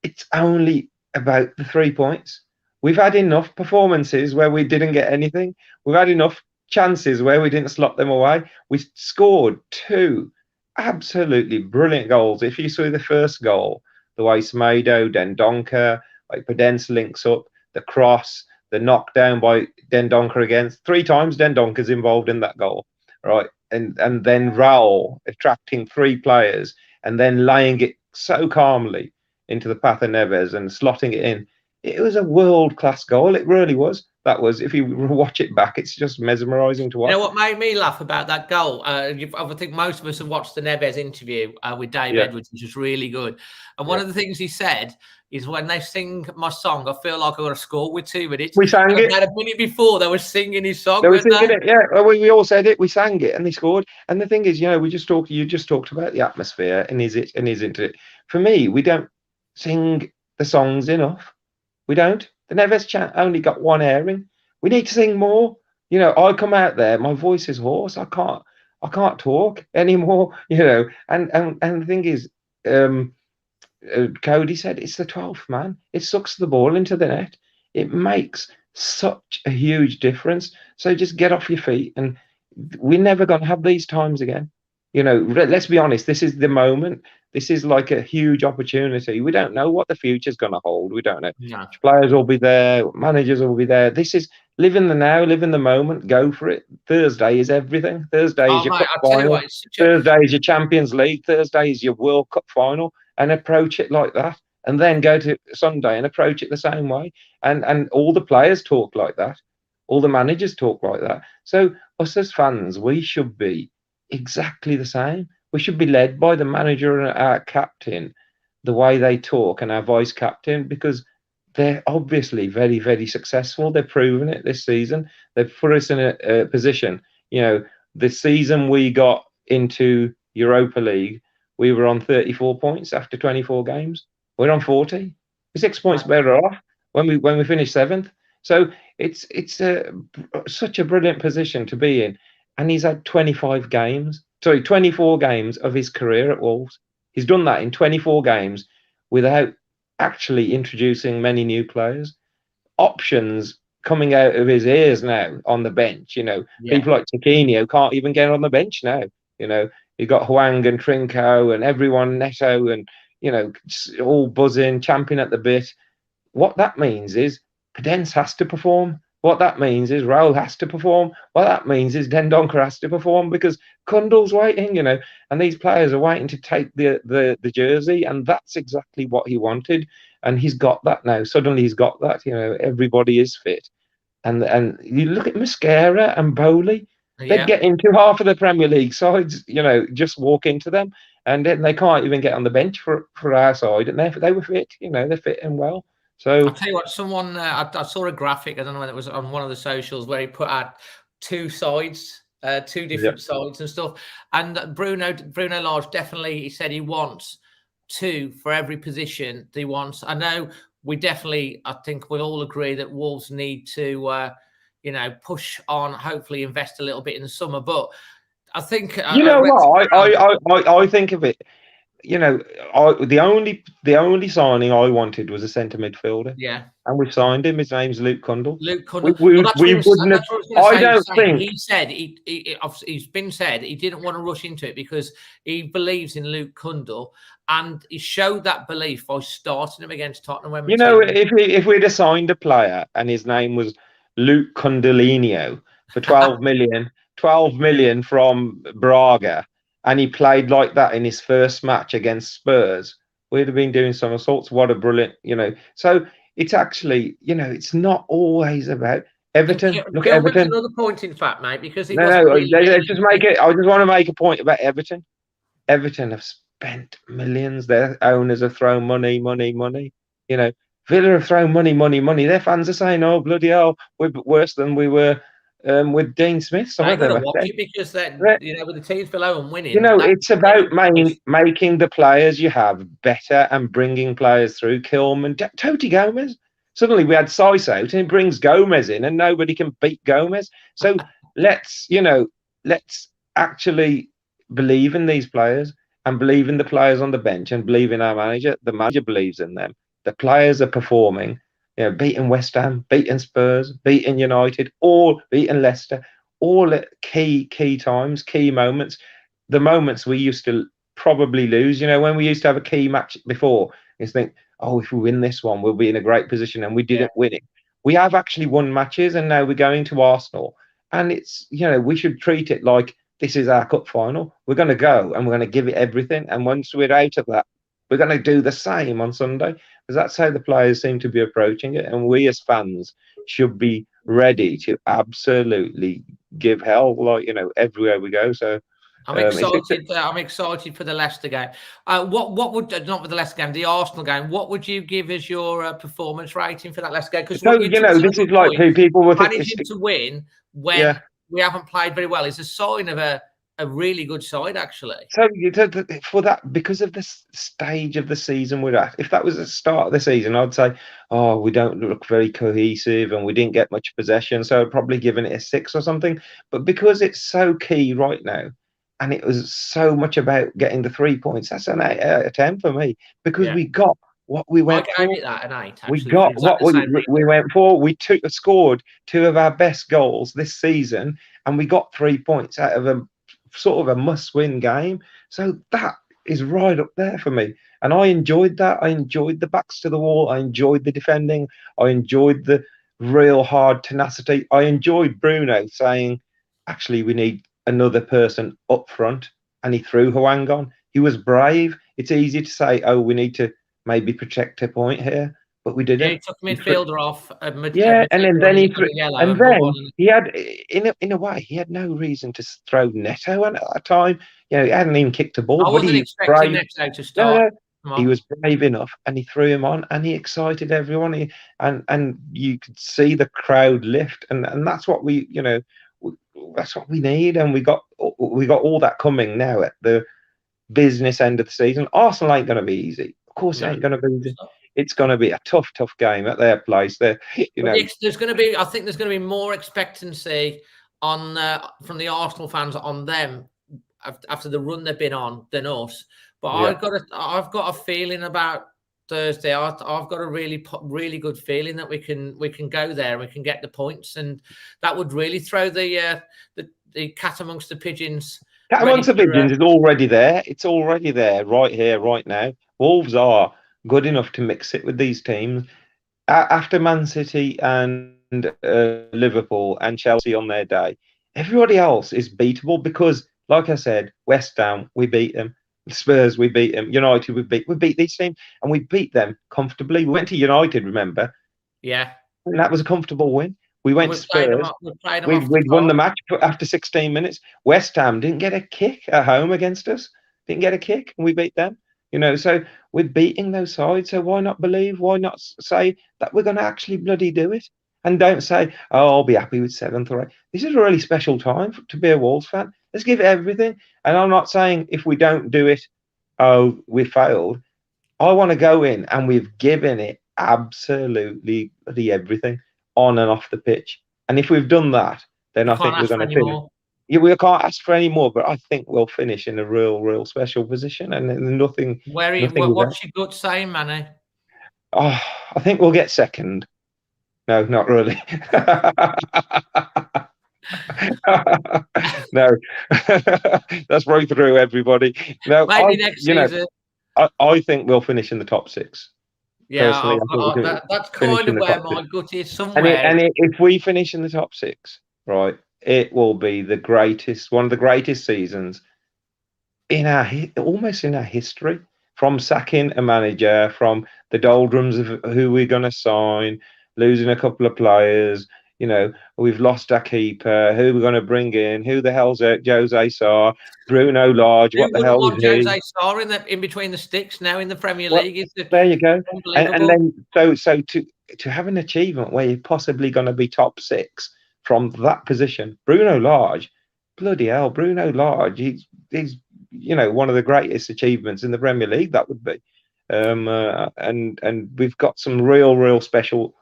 It's only about the 3 points. We've had enough performances where we didn't get anything. We've had enough chances where we didn't slot them away. We scored 2 absolutely brilliant goals. If you saw the first goal, the way Semedo, Dendoncker, like PODENCE links up, the cross, the knockdown by Dendoncker against 3 times Dendoncker's involved in that goal, right? And then Raul attracting 3 players and then laying it so calmly into the path of Neves and slotting it in. It was a world-class goal. It really was. That was, if you watch it back, it's just mesmerising to watch. You know what made me laugh about that goal? I think most of us have watched the Neves interview with Dave Edwards, which was really good. And one of the things he said is, when they sing my song, I feel like I got to score with 2 minutes. We sang it. About a minute before, they were singing his song. They were singing it, yeah. We all said it. We sang it, and they scored. And the thing is, you just talked about the atmosphere, and is into it. For me, we don't sing the songs enough. We don't. The Neves chant only got 1 airing. We need to sing more. I come out there, my voice is hoarse. I can't talk anymore. And the thing is, Cody said it's the 12th man. It sucks the ball into the net. It makes such a huge difference. So just get off your feet, and we're never going to have these times again. Let's be honest. This is the moment. This is like a huge opportunity. We don't know what the future is going to hold. We don't know. No. Players will be there. Managers will be there. This is live in the now, live in the moment. Go for it. Thursday is everything. Thursday is your cup final. Thursday is your Champions League. Thursday is your World Cup final. And approach it like that. And then go to Sunday and approach it the same way. And all the players talk like that. All the managers talk like that. So us as fans, we should be exactly the same. We should be led by the manager and our captain, the way they talk, and our vice captain, because they're obviously very, very successful. They've proven it this season. They've put us in a position. The season we got into Europa League, we were on 34 points after 24 games. We're on 40. We're 6 points better off when we finished 7th. So it's such a brilliant position to be in. And he's had 24 games of his career at Wolves. He's done that in 24 games without actually introducing many new players. Options coming out of his ears now on the bench. People like Tiquinho can't even get on the bench now. You've got Hwang and Trinco and everyone, Neto, and all buzzing, champing at the bit. What that means is PODENCE has to perform. What that means is Raul has to perform. What that means is Dendoncker has to perform, because Kundal's waiting, and these players are waiting to take the jersey, and that's exactly what he wanted, and he's got that now. Suddenly he's got that. Everybody is fit, and you look at Mosquera and Bowley. They'd get into half of the Premier League sides, just walk into them, and then they can't even get on the bench for our side, and they were fit. They're fit and well. So I'll tell you what, someone I saw a graphic, I don't know whether it was on one of the socials, where he put out 2 sides, 2 different sides and stuff. And Bruno Lage definitely, he said he wants 2 for every position he wants. I know I think we all agree that Wolves need to push on, hopefully invest a little bit in the summer. But I think I think of it. you know, the only signing I wanted was a centre midfielder. Yeah. And we signed him. His name's Luke Cundle. Luke Cundle. We Well, that's wouldn't have. what I was going to I say. don't think He said he's been said he didn't want to rush into it because he believes in Luke Cundle, and he showed that belief by starting him against Tottenham. When if we'd have signed a player and his name was Luke Cundilinho for 12 million from Braga, and he played like that in his first match against Spurs, we'd have been doing somersaults. What a bbrilliant, So it's actually, it's not always about Everton. Look at Everton. Another point, in fact, mate, because let's just make it. I just want to make a point about Everton. Everton have spent millions. Their owners have thrown money. Villa have thrown money. Their fans are saying, "Oh bloody hell, we're worse than we were with Dean Smith." Some of them are saying, because with the teams below and winning. It's about making the players you have better and bringing players through. Kilman, Toti Gomez. Suddenly we had Sice out, and it brings Gomez in, and nobody can beat Gomez. So let's actually believe in these players and believe in the players on the bench and believe in our manager. The manager believes in them. The players are performing. Beating West Ham, beating Spurs, beating United, all beating Leicester, all at key times, key moments. The moments we used to probably lose. When we used to have a key match before, you think, oh, if we win this one, we'll be in a great position, and we didn't win it. We have actually won matches, and now we're going to Arsenal, and it's we should treat it like this is our cup final. We're going to go and we're going to give it everything, and once we're out of that, we're going to do the same on Sunday, because that's how the players seem to be approaching it, and we as fans should be ready to absolutely give hell, everywhere we go. So I'm excited. I'm excited for the Leicester game. What would not for the Leicester game, the Arsenal game? What would you give as your performance rating for that Leicester game? Because this is like people were managing to win when we haven't played very well is a sign of a really good side, actually. So for that, because of the stage of the season we're at, if that was the start of the season, I'd say, oh, we don't look very cohesive and we didn't get much possession, so I'd probably given it a 6 or something. But because it's so key right now, and it was so much about getting the 3 points, that's an 8 out of 10 for me, because we got what we went for. I gave it that an 8. Actually. We got what we went for. We scored 2 of our best goals this season, and we got 3 points out of a sort of a must-win game. So that is right up there for me, and I enjoyed that. I enjoyed the backs to the wall. I enjoyed the defending. I enjoyed the real hard tenacity. I enjoyed Bruno saying, actually, we need another person up front, and he threw Hwang on. He was brave. It's easy to say, oh, we need to maybe protect a point here, but we didn't. He took midfielder off. And then he threw, and then he had, in a way, he had no reason to throw Neto at that time. He hadn't even kicked a ball. I wasn't expecting Neto to start. He was brave enough, and he threw him on, and he excited everyone. And you could see the crowd lift, and that's what we, that's what we need, and we got all that coming now at the business end of the season. Arsenal ain't going to be easy. Of course, it ain't going to be easy. It's going to be a tough game at their place. There's going to be. I think there's going to be more expectancy on from the Arsenal fans on them after the run they've been on than us. But I've got a feeling about Thursday. I've got a really good feeling that we can go there and we can get the points, and that would really throw the cat amongst the pigeons. Cat amongst the pigeons is already there. It's already there, right here, right now. Wolves are good enough to mix it with these teams. After Man City and Liverpool and Chelsea on their day, everybody else is beatable because, like I said, West Ham, we beat them. Spurs, we beat them. United, we beat these teams, and we beat them comfortably. We went to United, remember? Yeah. And that was a comfortable win. We went to Spurs. We'd won the match after 16 minutes. West Ham didn't get a kick at home against us. Didn't get a kick, and we beat them. So we're beating those sides. So why not believe? Why not say that we're going to actually bloody do it? And don't say, oh, I'll be happy with 7th or 8th. This is a really special time to be a Wolves fan. Let's give it everything. And I'm not saying if we don't do it, oh, we failed. I want to go in and we've given it absolutely everything on and off the pitch. And if we've done that, then I think we're going to finish. Yeah, we can't ask for any more, but I think we'll finish in a real special position, and nothing. What's your gut saying, Manny? Oh, I think we'll get second. No, not really. No, that's right through everybody. No, maybe next season. I think we'll finish in the top 6. Yeah, personally, that's kind of where my gut is somewhere. And if we finish in the top 6, right, it will be one of the greatest seasons in almost in our history. From sacking a manager, from the doldrums of who we're going to sign, losing a couple of players. We've lost our keeper. Who we're going to bring in? Who the hell's Jose Sarr? Bruno Lage? What the hell is he? Jose Sarr in between the sticks now in the Premier League. There you go. And then so to have an achievement where you're possibly going to be top 6 from that position, Bruno Lage, bloody hell, Bruno Lage, he's one of the greatest achievements in the Premier League. That would be, and we've got some real special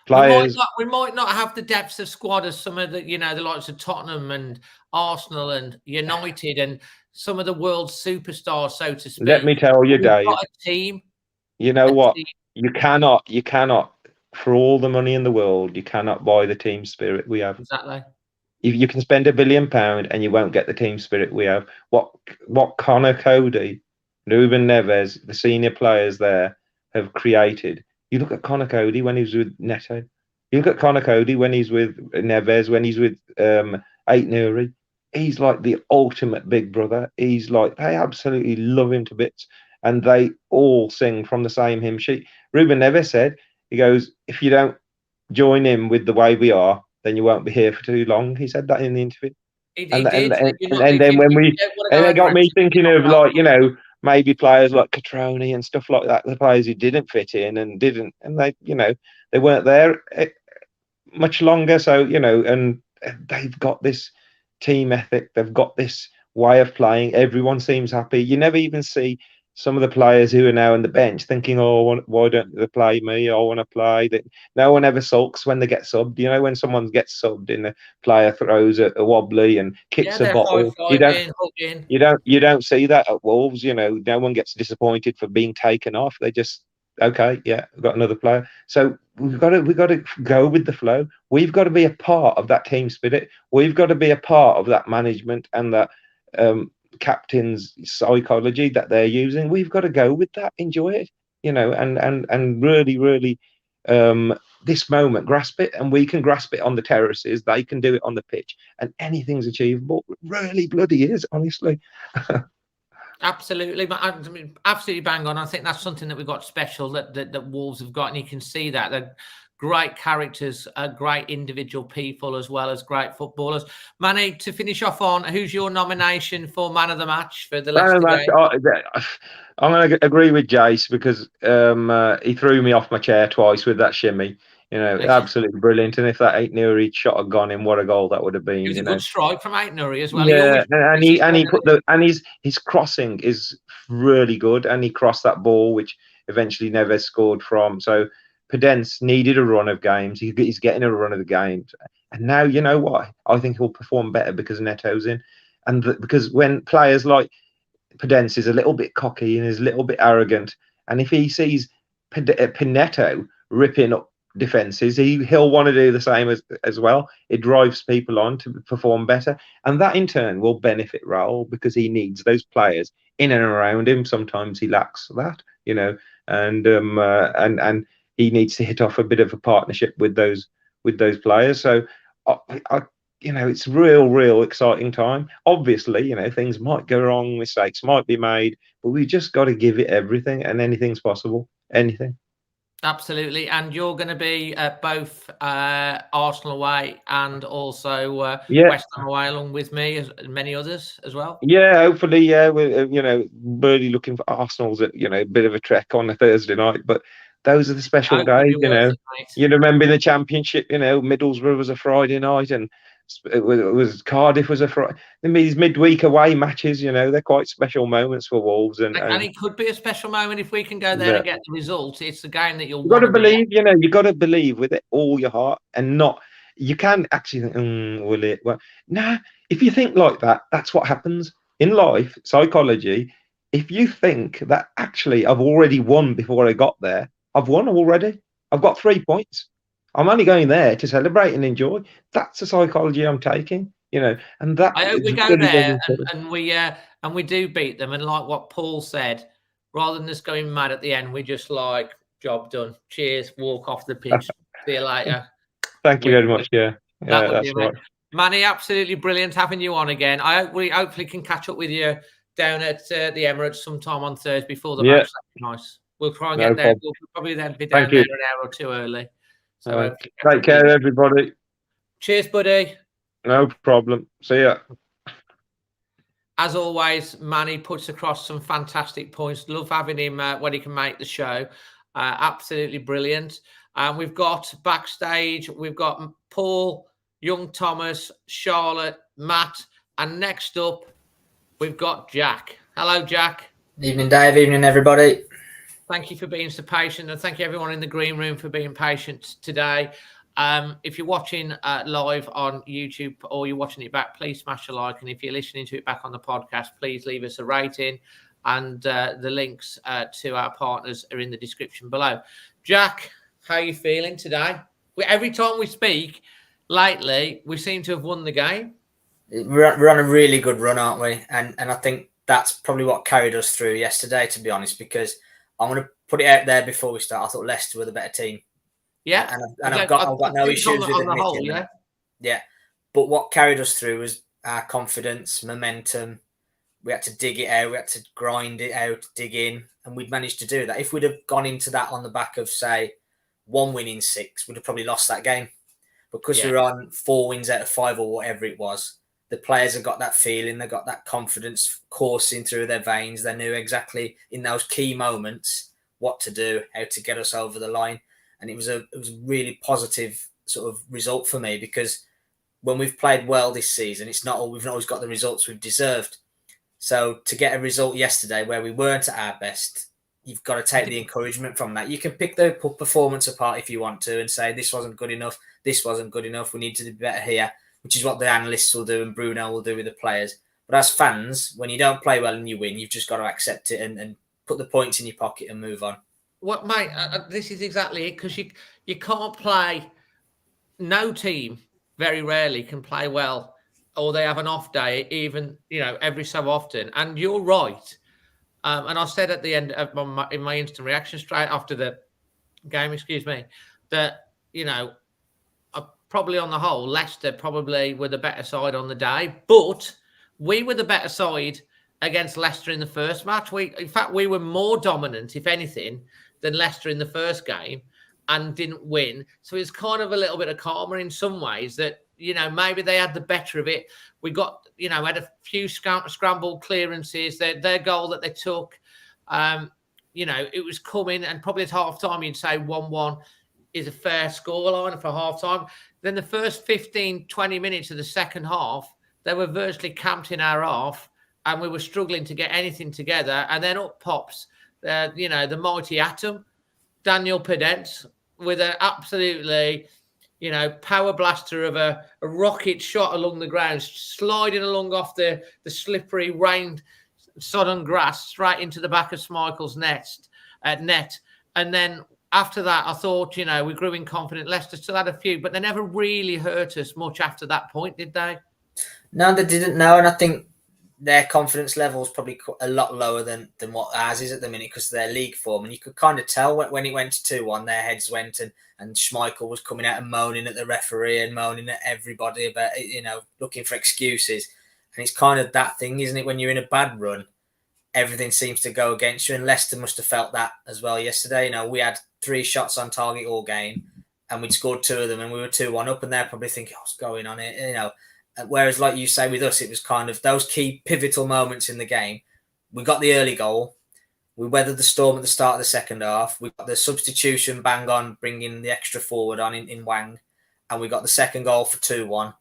players. We might not have the depth of squad as some of the the likes of Tottenham and Arsenal and United and some of the world's superstars, so to speak. Let me tell you, Dave. Got a team. You know what? You cannot, for all the money in the world, you cannot buy the team spirit we have. Exactly. You can spend £1 billion and you won't get the team spirit we have. What Connor Cody, Ruben Neves, the senior players there have created. You look at Connor Cody when he was with Neto. You look at Connor Cody when he's with Neves, when he's with Ait-Nouri. He's like the ultimate big brother. He's like, they absolutely love him to bits. And they all sing from the same hymn sheet. Ruben Neves said, he goes, if you don't join in with the way we are, then you won't be here for too long. He said that in the interview. And then it got me thinking of, like, maybe players like Catroni and stuff like that, the players who didn't fit in and they weren't there much longer. So, and they've got this team ethic. They've got this way of playing. Everyone seems happy. You never even see some of the players who are now on the bench thinking, oh, why don't they play me? I want to play. No one ever sulks when they get subbed. When someone gets subbed and the player throws a wobbly and kicks a bottle, you don't see that at Wolves. No one gets disappointed for being taken off. They just, okay, yeah, we've got another player. So we've got to go with the flow. We've got to be a part of that team spirit. We've got to be a part of that management and that captain's psychology that they're using. We've got to go with that, enjoy it, and really this moment, grasp it. And we can grasp it on the terraces, they can do it on the pitch, and anything's achievable. It really bloody is, honestly. Absolutely, but I mean, absolutely bang on. I think that's something that we've got special that Wolves have got, and you can see that they're great characters, great individual people, as well as great footballers. Manny, to finish off on, who's your nomination for man of the match for the Leicester game? I'm going to agree with Jace because he threw me off my chair twice with that shimmy. Absolutely brilliant. And if that Ait-Nouri shot had gone in, what a goal that would have been. It was a good strike from Ait-Nouri as well. Yeah, his crossing is really good, and he crossed that ball which eventually Neves scored from. So PODENCE needed a run of games. He's getting a run of the games, and now you know what? I think he'll perform better because Neto's in, and because when players like PODENCE is a little bit cocky and is a little bit arrogant, and if he sees Neto ripping up defenses, he'll want to do the same as well. It drives people on to perform better, and that in turn will benefit Raul because he needs those players in and around him. Sometimes he lacks that, and he needs to hit off a bit of a partnership with those players. So it's real exciting time. Obviously, things might go wrong, mistakes might be made, but we just got to give it everything, and anything's possible. Anything. Absolutely. And you're going to be at both Arsenal away and also West Ham away, along with me and many others as well. Yeah, hopefully, we're really looking for Arsenal's at a bit of a trek on a Thursday night, but those are the special days. You remember the Championship, Middlesbrough was a Friday night, and it was Cardiff was a Friday. These midweek away matches, they're quite special moments for Wolves, and it could be a special moment if we can go there and get the result. It's the game that you've got to believe. You got to believe with it all your heart, and not. You can actually think, will it? Well, nah. if you think like that, that's what happens in life, psychology. If you think that actually I've already won before I got there, I've won already. I've got 3 points. I'm only going there to celebrate and enjoy. That's the psychology I'm taking, and that I hope we is go really, there really important. and we do beat them. And like what Paul said, rather than just going mad at the end, we just like job done. Cheers, walk off the pitch. See you later. Thank you very much. Yeah, that's right. Manny, absolutely brilliant having you on again. We hopefully can catch up with you down at the Emirates sometime on Thursday before the match. That'd be nice. We'll try and get there. We'll probably then be down there an hour or two early. So take care, everybody. Cheers, buddy. No problem. See ya. As always, Manny puts across some fantastic points. Love having him when he can make the show. Absolutely brilliant. We've got backstage, we've got Paul, Young Thomas, Charlotte, Matt, and next up, we've got Jack. Hello, Jack. Evening, Dave. Evening, everybody. Thank you for being so patient, and thank you everyone in the green room for being patient today. If you're watching live on YouTube or you're watching it back, please smash a like. And if you're listening to it back on the podcast, please leave us a rating. And the links to our partners are in the description below. Jack, how are you feeling today? Every time we speak lately, we seem to have won the game. We're on a really good run, aren't we? And I think that's probably what carried us through yesterday, to be honest, because I'm going to put it out there before we start. I thought Leicester were the better team. Yeah. And I've got no issues with admitting that. Yeah. But what carried us through was our confidence, momentum. We had to dig it out. We had to grind it out, dig in. And we'd managed to do that. If we'd have gone into that on the back of, say, 1 win in 6, we'd have probably lost that game. Because we were on 4 wins out of 5 or whatever it was, the players have got that feeling. They got that confidence coursing through their veins. They knew exactly in those key moments what to do, how to get us over the line. And it was a really positive sort of result for me, because when we've played well this season, we've not always got the results we've deserved. So to get a result yesterday where we weren't at our best, you've got to take the encouragement from that. You can pick the performance apart if you want to and say, this wasn't good enough, this wasn't good enough, we need to do better here, which is what the analysts will do and Bruno will do with the players. But as fans, when you don't play well and you win, you've just got to accept it and put the points in your pocket and move on. Well, mate, this is exactly it, because you can't play. No team very rarely can play well, or they have an off day, even every so often. And you're right. And I said at the end of in my instant reaction straight after the game, that probably on the whole, Leicester probably were the better side on the day, but we were the better side against Leicester in the first match. In fact, we were more dominant, if anything, than Leicester in the first game, and didn't win. So it's kind of a little bit of karma in some ways that, maybe they had the better of it. We got, had a few scrambled clearances. Their goal that they took, it was coming, and probably at half time you'd say 1-1 is a fair scoreline for half time. Then the first 15, 20 minutes of the second half, they were virtually camped in our half, and we were struggling to get anything together. And then up pops the mighty atom, Daniel PODENCE, with an absolutely, power blaster of a rocket shot along the ground, sliding along off the slippery, rained, sodden grass straight into the back of Schmeichel's net. And then after that, I thought, we grew in confidence. Leicester still had a few, but they never really hurt us much after that point, did they? No, they didn't. No, and I think their confidence level is probably a lot lower than what ours is at the minute because of their league form. And you could kind of tell when it went to 2-1, their heads went, and Schmeichel was coming out and moaning at the referee and moaning at everybody about, looking for excuses. And it's kind of that thing, isn't it? When you're in a bad run, everything seems to go against you. And Leicester must have felt that as well yesterday. We had 3 shots on target all game, and we'd scored 2 of them, and we were 2-1 up, and they're probably thinking, what's going on here? Whereas, like you say, with us, it was kind of those key pivotal moments in the game. We got the early goal. We weathered the storm at the start of the second half. We got the substitution bang on, bringing the extra forward on in Wang. And we got the second goal for 2-1.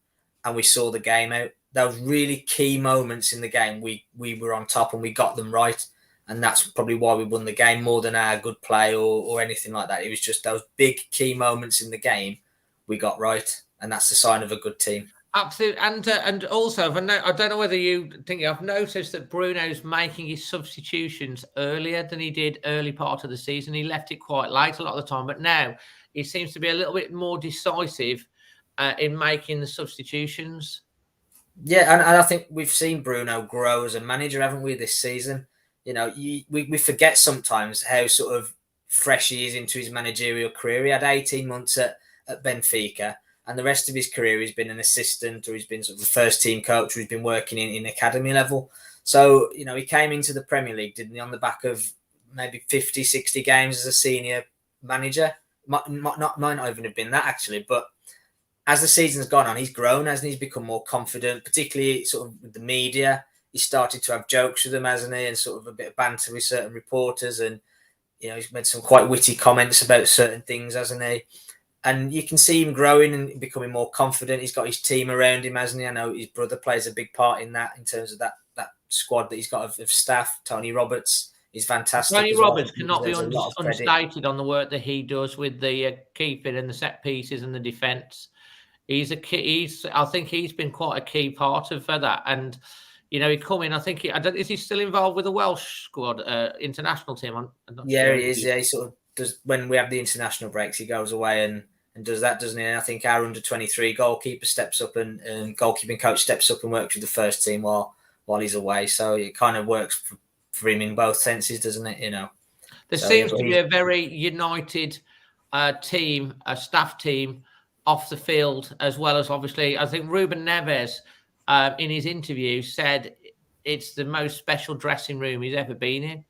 And we saw the game out. Those really key moments in the game, we were on top and we got them right. And that's probably why we won the game more than our good play or anything like that. It was just those big key moments in the game we got right. And that's the sign of a good team. Absolutely, and also, I don't know whether you think I've noticed that Bruno's making his substitutions earlier than he did early part of the season. He left it quite late a lot of the time, but now he seems to be a little bit more decisive in making the substitutions. Yeah, and I think we've seen Bruno grow as a manager, haven't we, this season? You know, we forget sometimes how sort of fresh he is into his managerial career. He had 18 months at Benfica, and the rest of his career he's been an assistant, or he's been sort of the first team coach, or he's been working in academy level. So, you know, he came into the Premier League, didn't he, on the back of maybe 50, 60 games as a senior manager. Might not even have been that, actually, but as the season's gone on, he's grown, hasn't he? He's become more confident, particularly sort of with the media. He started to have jokes with them, hasn't he? And sort of a bit of banter with certain reporters. And, you know, he's made some quite witty comments about certain things, hasn't he? And you can see him growing and becoming more confident. He's got his team around him, hasn't he? I know his brother plays a big part in that, in terms of that squad that he's got of staff. Tony Roberts is fantastic. Tony Roberts cannot be understated on the work that he does with the keeping and the set pieces and the defence. He's a key. I think he's been quite a key part of that. And, you know, he come in. I think is he still involved with the Welsh squad international team? I'm not sure. He is. Yeah, he sort of does. When we have the international breaks, he goes away and does that, doesn't he? And I think our under-23 goalkeeper steps up and goalkeeping coach steps up and works with the first team while he's away. So it kind of works for him in both senses, doesn't it? You know, there seems to be a very united team, a staff team, off the field, as well as obviously, I think Ruben Neves in his interview said it's the most special dressing room he's ever been in.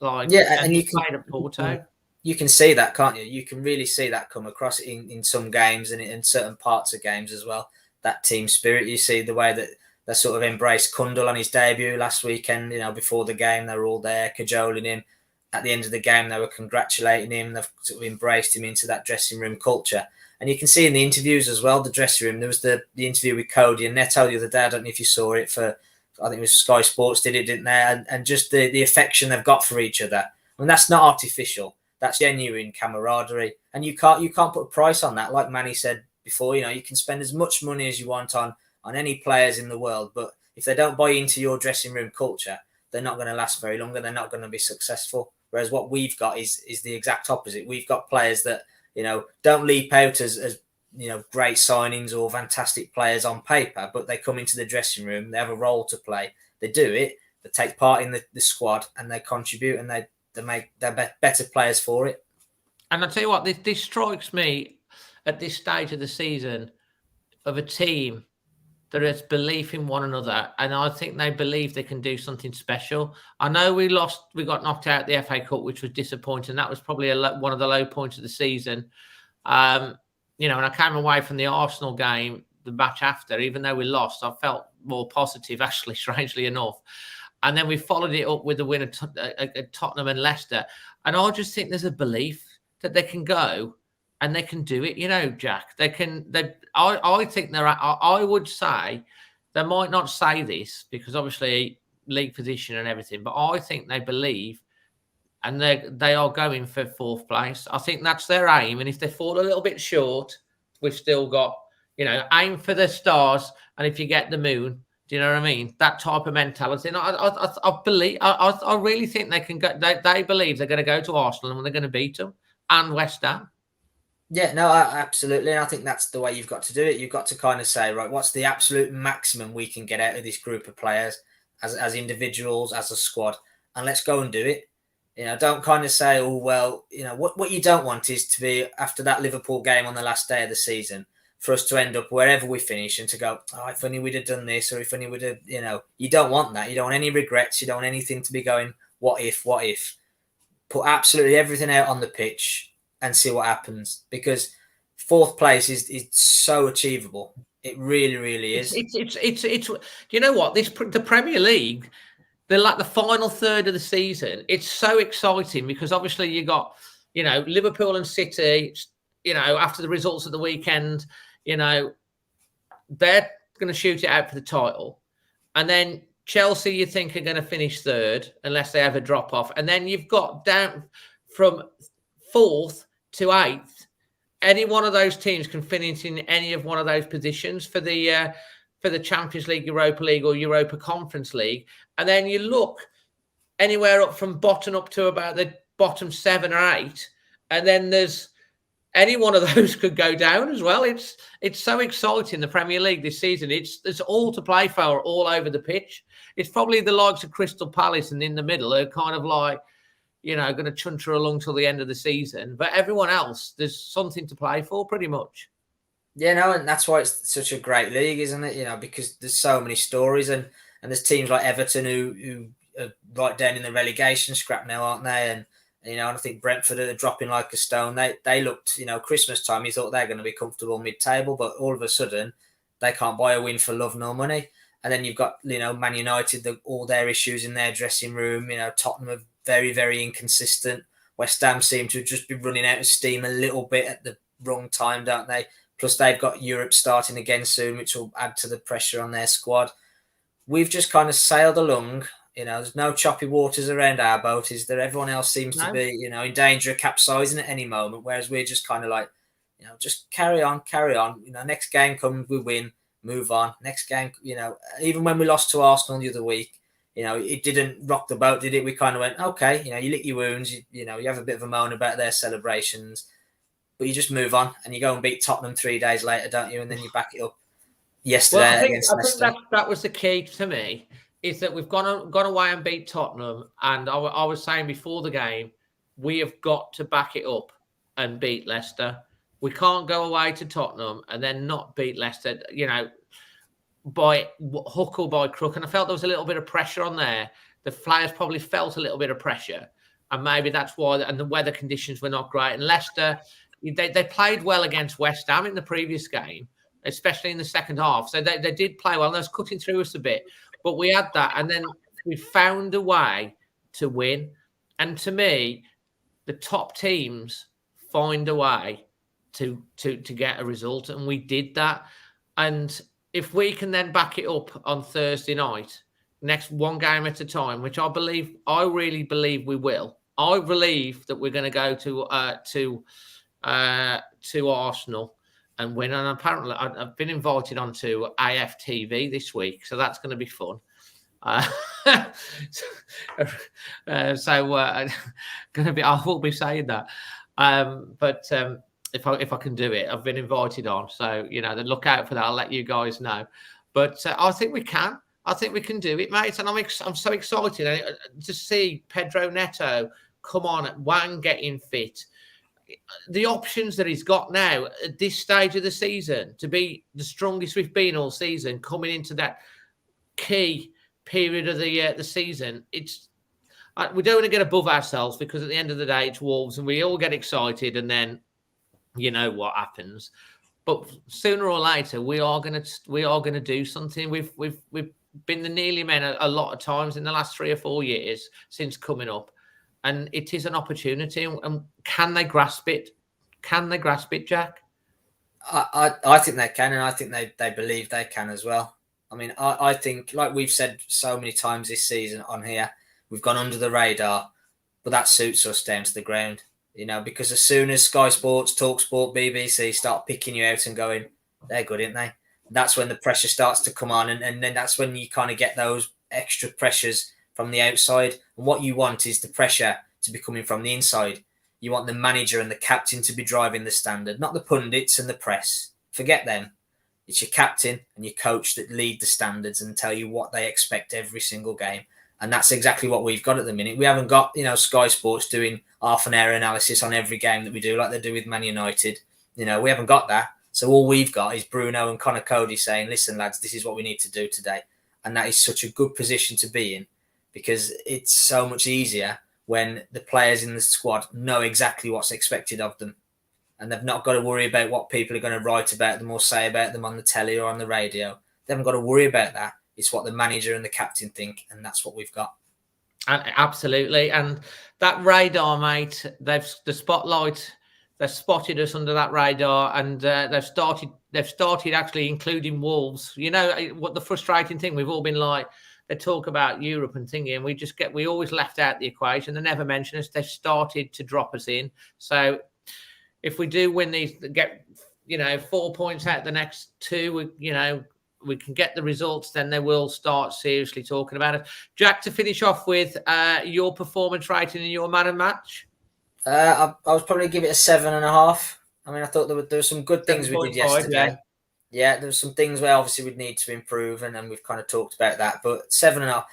Like, yeah, and you played at Porto. You can see that, can't you? You can really see that come across in some games and in certain parts of games as well. That team spirit, you see the way that they sort of embraced Kundal on his debut last weekend. You know, before the game, they were all there cajoling him. At the end of the game, they were congratulating him. They've sort of embraced him into that dressing room culture. And you can see in the interviews as well, the dressing room. There was the interview with Cody and Neto the other day. I don't know if you saw it. I think it was Sky Sports did it, didn't they? And just the affection they've got for each other. I mean, that's not artificial. That's genuine camaraderie. And you can't put a price on that. Like Manny said before, you know, you can spend as much money as you want on any players in the world, but if they don't buy into your dressing room culture, they're not going to last very long and they're not going to be successful. Whereas what we've got is the exact opposite. We've got players that, you know, don't leap out as you know, great signings or fantastic players on paper, but they come into the dressing room, they have a role to play, they do it, they take part in the squad and they contribute and they're better players for it. And I'll tell you what, this strikes me at this stage of the season of a team that has belief in one another, and I think they believe they can do something special. I know we got knocked out the FA Cup, which was disappointing. That was probably one of the low points of the season. You know, and I came away from the Arsenal game, the match after, even though we lost, I felt more positive, actually, strangely enough. And then we followed it up with the win at Tottenham and Leicester. And I just think there's a belief that they can go and they can do it. You know, Jack, I think I would say, they might not say this because obviously league position and everything, but I think they believe and they are going for fourth place. I think that's their aim. And if they fall a little bit short, we've still got, you know, aim for the stars. And if you get the moon, do you know what I mean? That type of mentality. And I really think they can go. They believe they're going to go to Arsenal and they're going to beat them and West Ham. Yeah, no, absolutely. And I think that's the way you've got to do it. You've got to kind of say, right, what's the absolute maximum we can get out of this group of players as individuals, as a squad, and let's go and do it. You know, don't kind of say, oh, well, you know, what you don't want is to be, after that Liverpool game on the last day of the season, for us to end up wherever we finish and to go, oh, if only we'd have done this, or if only we'd have, you know, you don't want that. You don't want any regrets. You don't want anything to be going, what if? Put absolutely everything out on the pitch and see what happens, because fourth place is so achievable. It really, really is. It's you know what? The Premier League, they're like the final third of the season. It's so exciting because obviously you got, you know, Liverpool and City, you know, after the results of the weekend, you know, they're going to shoot it out for the title. And then Chelsea, you think, are going to finish third unless they have a drop off. And then you've got down from fourth to eighth, any one of those teams can finish in any of one of those positions for the Champions League, Europa League, or Europa Conference League. And then you look anywhere up from bottom up to about the bottom 7 or 8, and then there's any one of those could go down as well. It's so exciting, the Premier League this season. There's all to play for all over the pitch. It's probably the likes of Crystal Palace and in the middle are kind of like, going to chunter along till the end of the season. But everyone else, there's something to play for pretty much. Yeah, no, and that's why it's such a great league, isn't it? Because there's so many stories, and there's teams like Everton who are right down in the relegation scrap now, aren't they? And I think Brentford are dropping like a stone. They looked, Christmas time, you thought they're going to be comfortable mid-table, but all of a sudden they can't buy a win for love nor money. And then you've got, Man United, all their issues in their dressing room. Tottenham are very, very inconsistent. West Ham seem to just be running out of steam a little bit at the wrong time, don't they? Plus they've got Europe starting again soon, which will add to the pressure on their squad. We've just kind of sailed along. There's no choppy waters around our boat, is there? Everyone else seems to be, in danger of capsizing at any moment, whereas we're just kind of like, just carry on. Next game comes, we win, move on. Next game, even when we lost to Arsenal the other week, it didn't rock the boat, did it? We kind of went, okay, you lick your wounds, you have a bit of a moan about their celebrations, but you just move on and you go and beat Tottenham 3 days later, don't you? And then you back it up yesterday against Leicester. I think that was the key to me, is that we've gone away and beat Tottenham. And I was saying before the game, we have got to back it up and beat Leicester. We can't go away to Tottenham and then not beat Leicester, by hook or by crook. And I felt there was a little bit of pressure on there. The players probably felt a little bit of pressure. And maybe that's why, and the weather conditions were not great. And Leicester, they played well against West Ham in the previous game, especially in the second half. So they did play well. And they was cutting through us a bit. But we had that, and then we found a way to win. And to me, the top teams find a way to get a result, and we did that. And if we can then back it up on Thursday night, next one game at a time, which I really believe we will. I believe that we're going to go to Arsenal and win. And apparently I've been invited onto AFTV this week, so that's going to be fun. Going to be, I will be saying that. But if I can do it, I've been invited on, so then look out for that. I'll let you guys know. But I think we can. I think we can do it, mate. And I'm so excited to see Pedro Neto come on, Wang getting fit. The options that he's got now at this stage of the season to be the strongest we've been all season, coming into that key period of the season, we don't want to get above ourselves, because at the end of the day it's Wolves and we all get excited, and then you know what happens. But sooner or later we are going to do something. We've been the nearly men a lot of times in the last 3 or 4 years since coming up. And it is an opportunity. And can they grasp it? Can they grasp it, Jack? I think they can, and I think they believe they can as well. I mean, I think, like we've said so many times this season on here, we've gone under the radar, but that suits us down to the ground, because as soon as Sky Sports, TalkSport, BBC start picking you out and going, they're good, aren't they? That's when the pressure starts to come on, and then that's when you kind of get those extra pressures from the outside. And what you want is the pressure to be coming from the inside. You want the manager and the captain to be driving the standard, not the pundits and the press. Forget them. It's your captain and your coach that lead the standards and tell you what they expect every single game. And that's exactly what we've got at the minute. We haven't got, Sky Sports doing half an hour analysis on every game that we do, like they do with Man United. We haven't got that. So all we've got is Bruno and Connor Cody saying, listen, lads, this is what we need to do today. And that is such a good position to be in, because it's so much easier when the players in the squad know exactly what's expected of them. And they've not got to worry about what people are going to write about them or say about them on the telly or on the radio. They haven't got to worry about that. It's what the manager and the captain think, and that's what we've got. Absolutely. And that radar, mate, they've spotted us under that radar, and they've started actually including Wolves. What the frustrating thing, we've all been like, they talk about Europe and thinking, and we always left out the equation. They never mention us. They've started to drop us in. So if we do win these, get 4 points out the next 2, we can get the results, then they will start seriously talking about it. Jack, to finish off with your performance rating and your man of match. I was probably give it a 7.5. I mean, I thought there were some good things we did yesterday. Yeah, there were some things where obviously we'd need to improve, and we've kind of talked about that. But 7.5,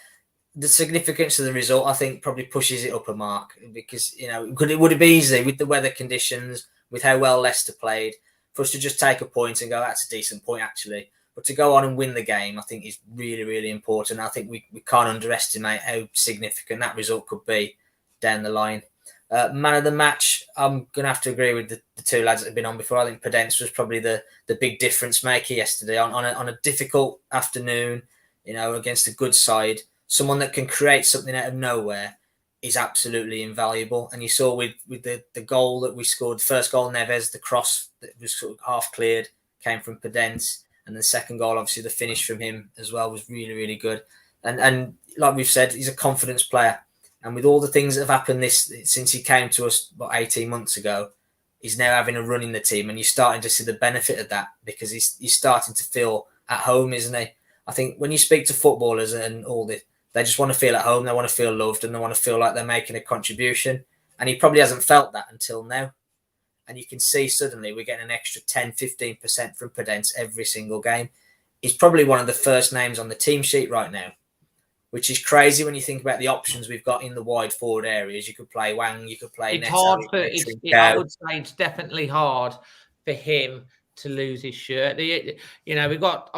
the significance of the result, I think, probably pushes it up a mark, because it would have been easy with the weather conditions, with how well Leicester played, for us to just take a point and go, that's a decent point actually. But to go on and win the game, I think is really, really important. I think we can't underestimate how significant that result could be down the line. Man of the match, I'm going to have to agree with the 2 lads that have been on before. I think PODENCE was probably the big difference maker yesterday on a difficult afternoon, against a good side. Someone that can create something out of nowhere is absolutely invaluable. And you saw with the goal that we scored, the first goal, Neves, the cross that was sort of half cleared, came from PODENCE. And the second goal, obviously the finish from him as well was really, really good. And like we've said, he's a confidence player. And with all the things that have happened since he came to us about 18 months ago, he's now having a run in the team, and you're starting to see the benefit of that, because he's starting to feel at home, isn't he? I think when you speak to footballers and all this, they just want to feel at home, they want to feel loved, and they want to feel like they're making a contribution. And he probably hasn't felt that until now. And you can see suddenly we're getting an extra 10, 15% from PODENCE every single game. He's probably one of the first names on the team sheet right now, which is crazy when you think about the options we've got in the wide forward areas. You could play Wang, you could play It's Neto, hard I would say it's definitely hard for him to lose his shirt. We've got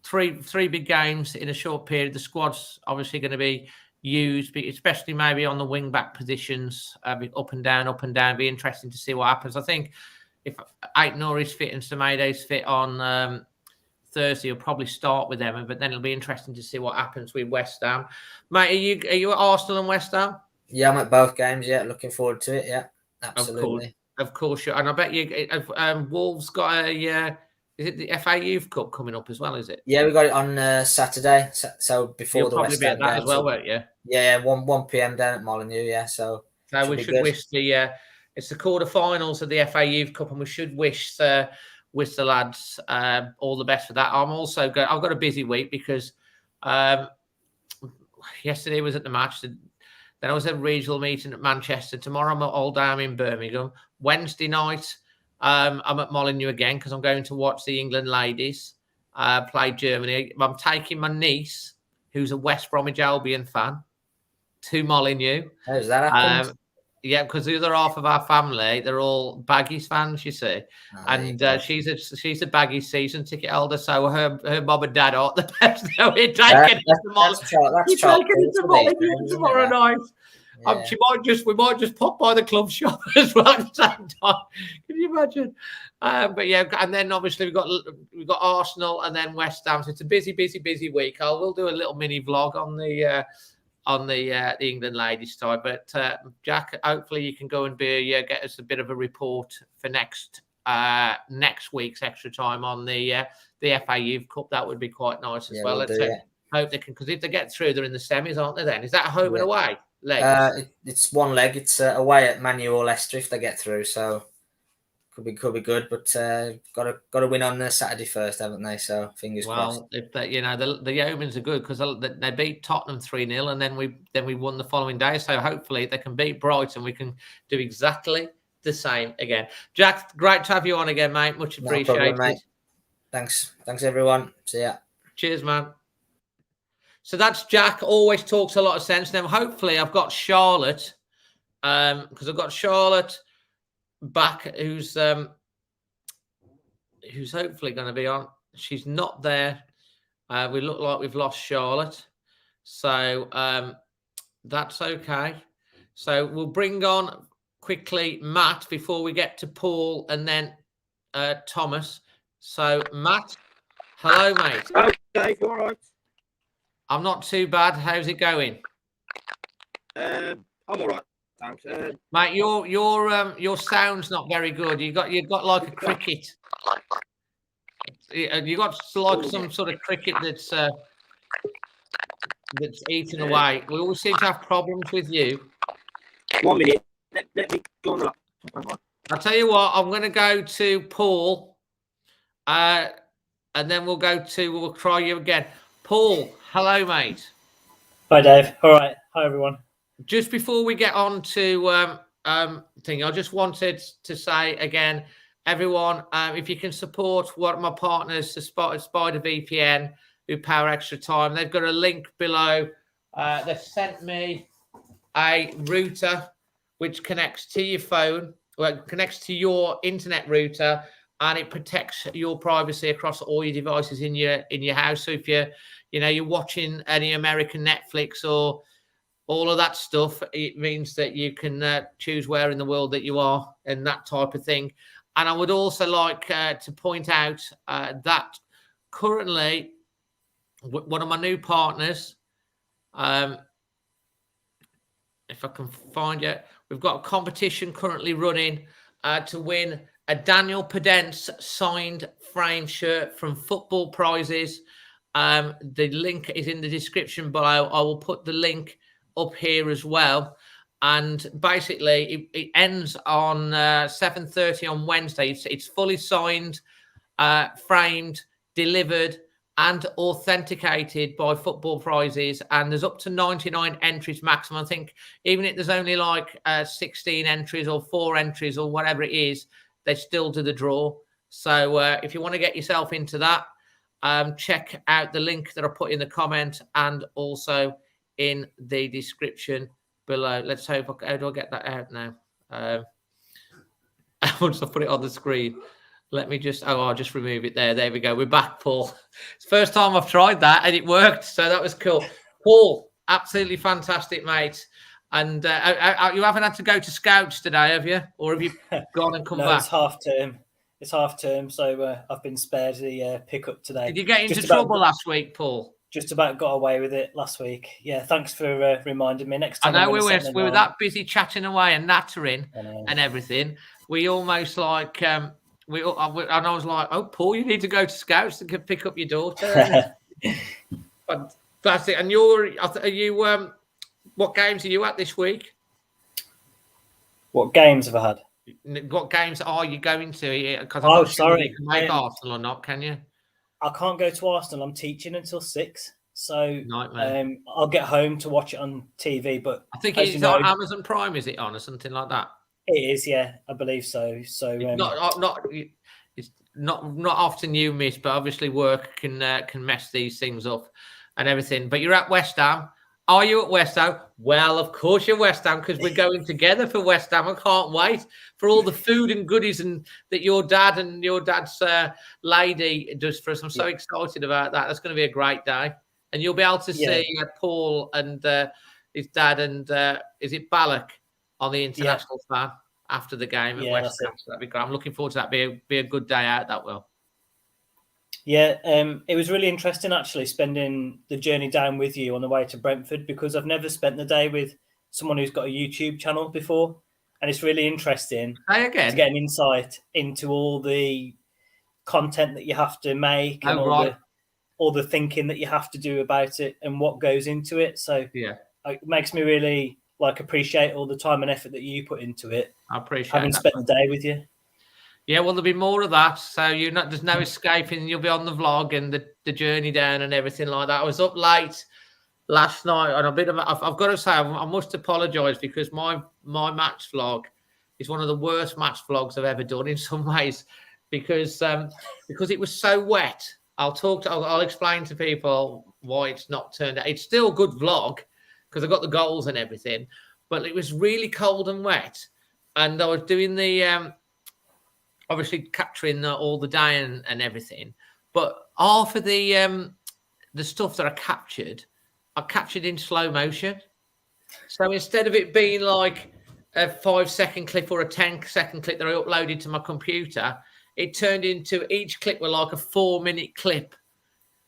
three big games in a short period. The squad's obviously going to be used, especially maybe on the wing back positions, up and down. Be interesting to see what happens. I think if Aitnor is fit and Semedo's fit on Thursday, he'll probably start with them, but then it'll be interesting to see what happens with West Ham. Mate, are you at Arsenal and West Ham? Yeah, I'm at both games. Yeah, looking forward to it. Yeah, absolutely. Of course, and I bet you Wolves got is it the FA Youth Cup coming up as well? Is it? Yeah, we got it on Saturday. So before You'll the probably West be Ham at that game, as well, won't you? Yeah, 1 p.m. down at Molineux. Yeah, so we should wish it's the quarterfinals of the FA Youth Cup, and we should wish the lads all the best for that. I've got a busy week because yesterday was at the match. Then I was at a regional meeting at Manchester. Tomorrow I'm at Oldham in Birmingham. Wednesday night I'm at Molineux again because I'm going to watch the England ladies play Germany. I'm taking my niece, who's a West Bromwich Albion fan, to Molineux. How's that happened? Yeah, because the other half of our family, they're all Baggies fans, you see. And she's a Baggies season ticket holder, so her mum and dad aren't the best. So we're taking it to Molineux tomorrow night. Yeah. We might just pop by the club shop as well at the same time. Can you imagine? But yeah, and then obviously we've got Arsenal and then West Ham. So it's a busy week. We'll do a little mini vlog on the England ladies side. But Jack, hopefully you can go and get us a bit of a report for next week's extra time on the FA Youth Cup. That would be quite nice as well. Let's hope they can, because if they get through, they're in the semis, aren't they? Then is that a home and away leg? It's one leg. It's away at Man U or Leicester if they get through. So could be good, but got to win on the Saturday first, haven't they? So fingers crossed. Well, if they, the Omens are good because they beat Tottenham 3-0, and then we won the following day. So hopefully they can beat Brighton. We can do exactly the same again. Jack, great to have you on again, mate. Much appreciated. No problem, mate. Thanks everyone. See ya. Cheers, man. So that's Jack. Always talks a lot of sense. Now, hopefully, I've got Charlotte because I've got Charlotte back, who's hopefully going to be on. She's not there. We look like we've lost Charlotte, so that's okay. So we'll bring on quickly Matt before we get to Paul and then Thomas. So Matt, hello, mate. Okay, all right. I'm not too bad. How's it going? I'm all right. Thanks. Mate, your sound's not very good. You got like a cricket. You got like some sort of cricket that's eating away. We always seem to have problems with you. 1 minute. Let me go on. I'll tell you what, I'm going to go to Paul, and then we'll try you again. Paul, hello, mate. Hi, Dave. All right. Hi, everyone. Just before we get on to thing, I just wanted to say again, everyone, if you can support one of my partners, the Spider VPN, who power extra time, they've got a link below. They've sent me a router which connects to your phone, well, connects to your internet router, and it protects your privacy across all your devices in your house. So if you're watching any American Netflix or all of that stuff, it means that you can choose where in the world that you are and that type of thing. And I would also like to point out that currently one of my new partners, if I can find it, we've got a competition currently running to win a Daniel PODENCE signed frame shirt from Football Prizes. The link is in the description below. I will put the link up here as well. And basically, it ends on 7:30 on Wednesday. It's fully signed, framed, delivered, and authenticated by Football Prizes. And there's up to 99 entries maximum. I think even if there's only like 16 entries or 4 entries or whatever it is, they still do the draw. So if you want to get yourself into that, check out the link that I put in the comment and also in the description below. Let's hope. How do I get that out now? Once I put it on the screen, let me just. I'll just remove it there. There we go. We're back, Paul. It's the first time I've tried that and it worked, so that was cool. Paul, absolutely fantastic, mate. And you haven't had to go to Scouts today, have you? Or have you gone and come back? It's half term. It's half term, so I've been spared the pickup today. Did you get into trouble last week, Paul? Just about got away with it last week. Yeah, thanks for reminding me. Next time, I know we were that busy chatting away and nattering and everything. We almost like and I was like, "Oh, Paul, you need to go to Scouts to pick up your daughter." Fantastic. And are you? What games are you at this week? What games have I had? What games are you going to? Because I'm not sure you can make Arsenal or not, can you? I can't go to Arsenal. I'm teaching until 6, so Nightmare. I'll get home to watch it on TV. But I think it's on Amazon Prime, is it on, or something like that? It is, yeah, I believe so. So it's not often you miss, but obviously work can mess these things up and everything. But you're at West Ham. Are you at West Ham? Well, of course you're West Ham, because we're going together for West Ham. I can't wait for all the food and goodies and that your dad and your dad's lady does for us. I'm so excited about that. That's going to be a great day. And you'll be able to see Paul and his dad and is it Balak on the international fan after the game at West Ham. So that'd be great. I'm looking forward to that. Be a good day out, that will. Yeah, it was really interesting actually spending the journey down with you on the way to Brentford, because I've never spent the day with someone who's got a YouTube channel before, and it's really interesting to get an insight into all the content that you have to make and all the thinking that you have to do about it and what goes into it. So it makes me really appreciate all the time and effort that you put into it. I appreciate having spent the day with you. Yeah, well, there'll be more of that. So there's no escaping. You'll be on the vlog and the journey down and everything like that. I was up late last night and I've got to say, I must apologise, because my match vlog is one of the worst match vlogs I've ever done in some ways, because it was so wet. I'll explain to people why it's not turned out. It's still a good vlog because I got the goals and everything, but it was really cold and wet, and I was doing the obviously capturing all the day and everything, but half of the stuff that I captured in slow motion. So instead of it being like a 5-second clip or a 10-second clip that I uploaded to my computer, it turned into each clip was like a 4-minute clip.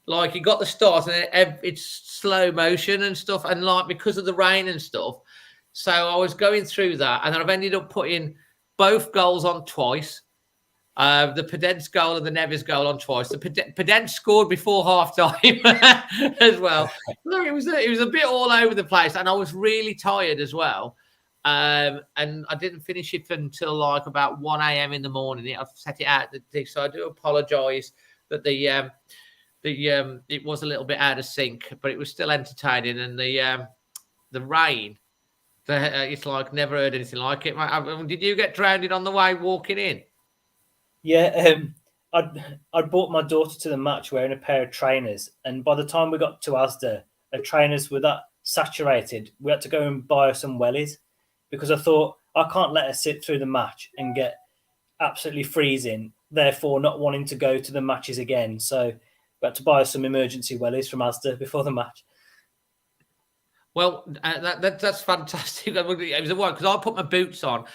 Like you got the start and it's slow motion and stuff, and because of the rain and stuff. So I was going through that, and then I've ended up putting both goals on twice. The PODENCE goal and the Neves goal on twice. The PODENCE scored before half time as well. Look, it was a bit all over the place, and I was really tired as well. and I didn't finish it until like about 1 a.m. in the morning. I've set it out, so I do apologise that it was a little bit out of sync, but it was still entertaining. And the rain, it's like never heard anything like it. Did you get drowned on the way walking in? Yeah, I'd brought my daughter to the match wearing a pair of trainers, and by the time we got to Asda, the trainers were that saturated. We had to go and buy her some wellies because I thought I can't let her sit through the match and get absolutely freezing, therefore not wanting to go to the matches again. So we had to buy her some emergency wellies from Asda before the match. Well, that's fantastic. It was a while because I put my boots on.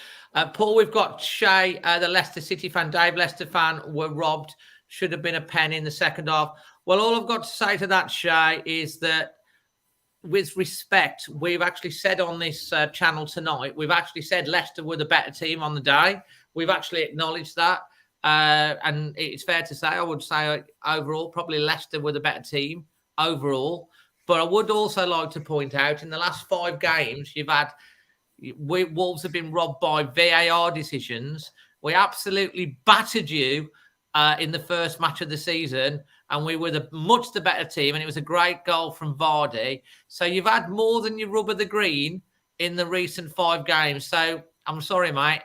Paul, we've got Shay, the Leicester City fan, Dave Leicester fan, were robbed. Should have been a pen in the second half. Well, all I've got to say to that, Shay, is that with respect, we've actually said on this channel tonight, we've actually said Leicester were the better team on the day. We've actually acknowledged that. And it's fair to say, I would say overall, probably Leicester were the better team overall. But I would also like to point out, in the last 5 games, Wolves have been robbed by VAR decisions. We absolutely battered you in the first match of the season, and we were much the better team, and it was a great goal from Vardy. So you've had more than your rub of the green in the recent 5 games. So I'm sorry, mate.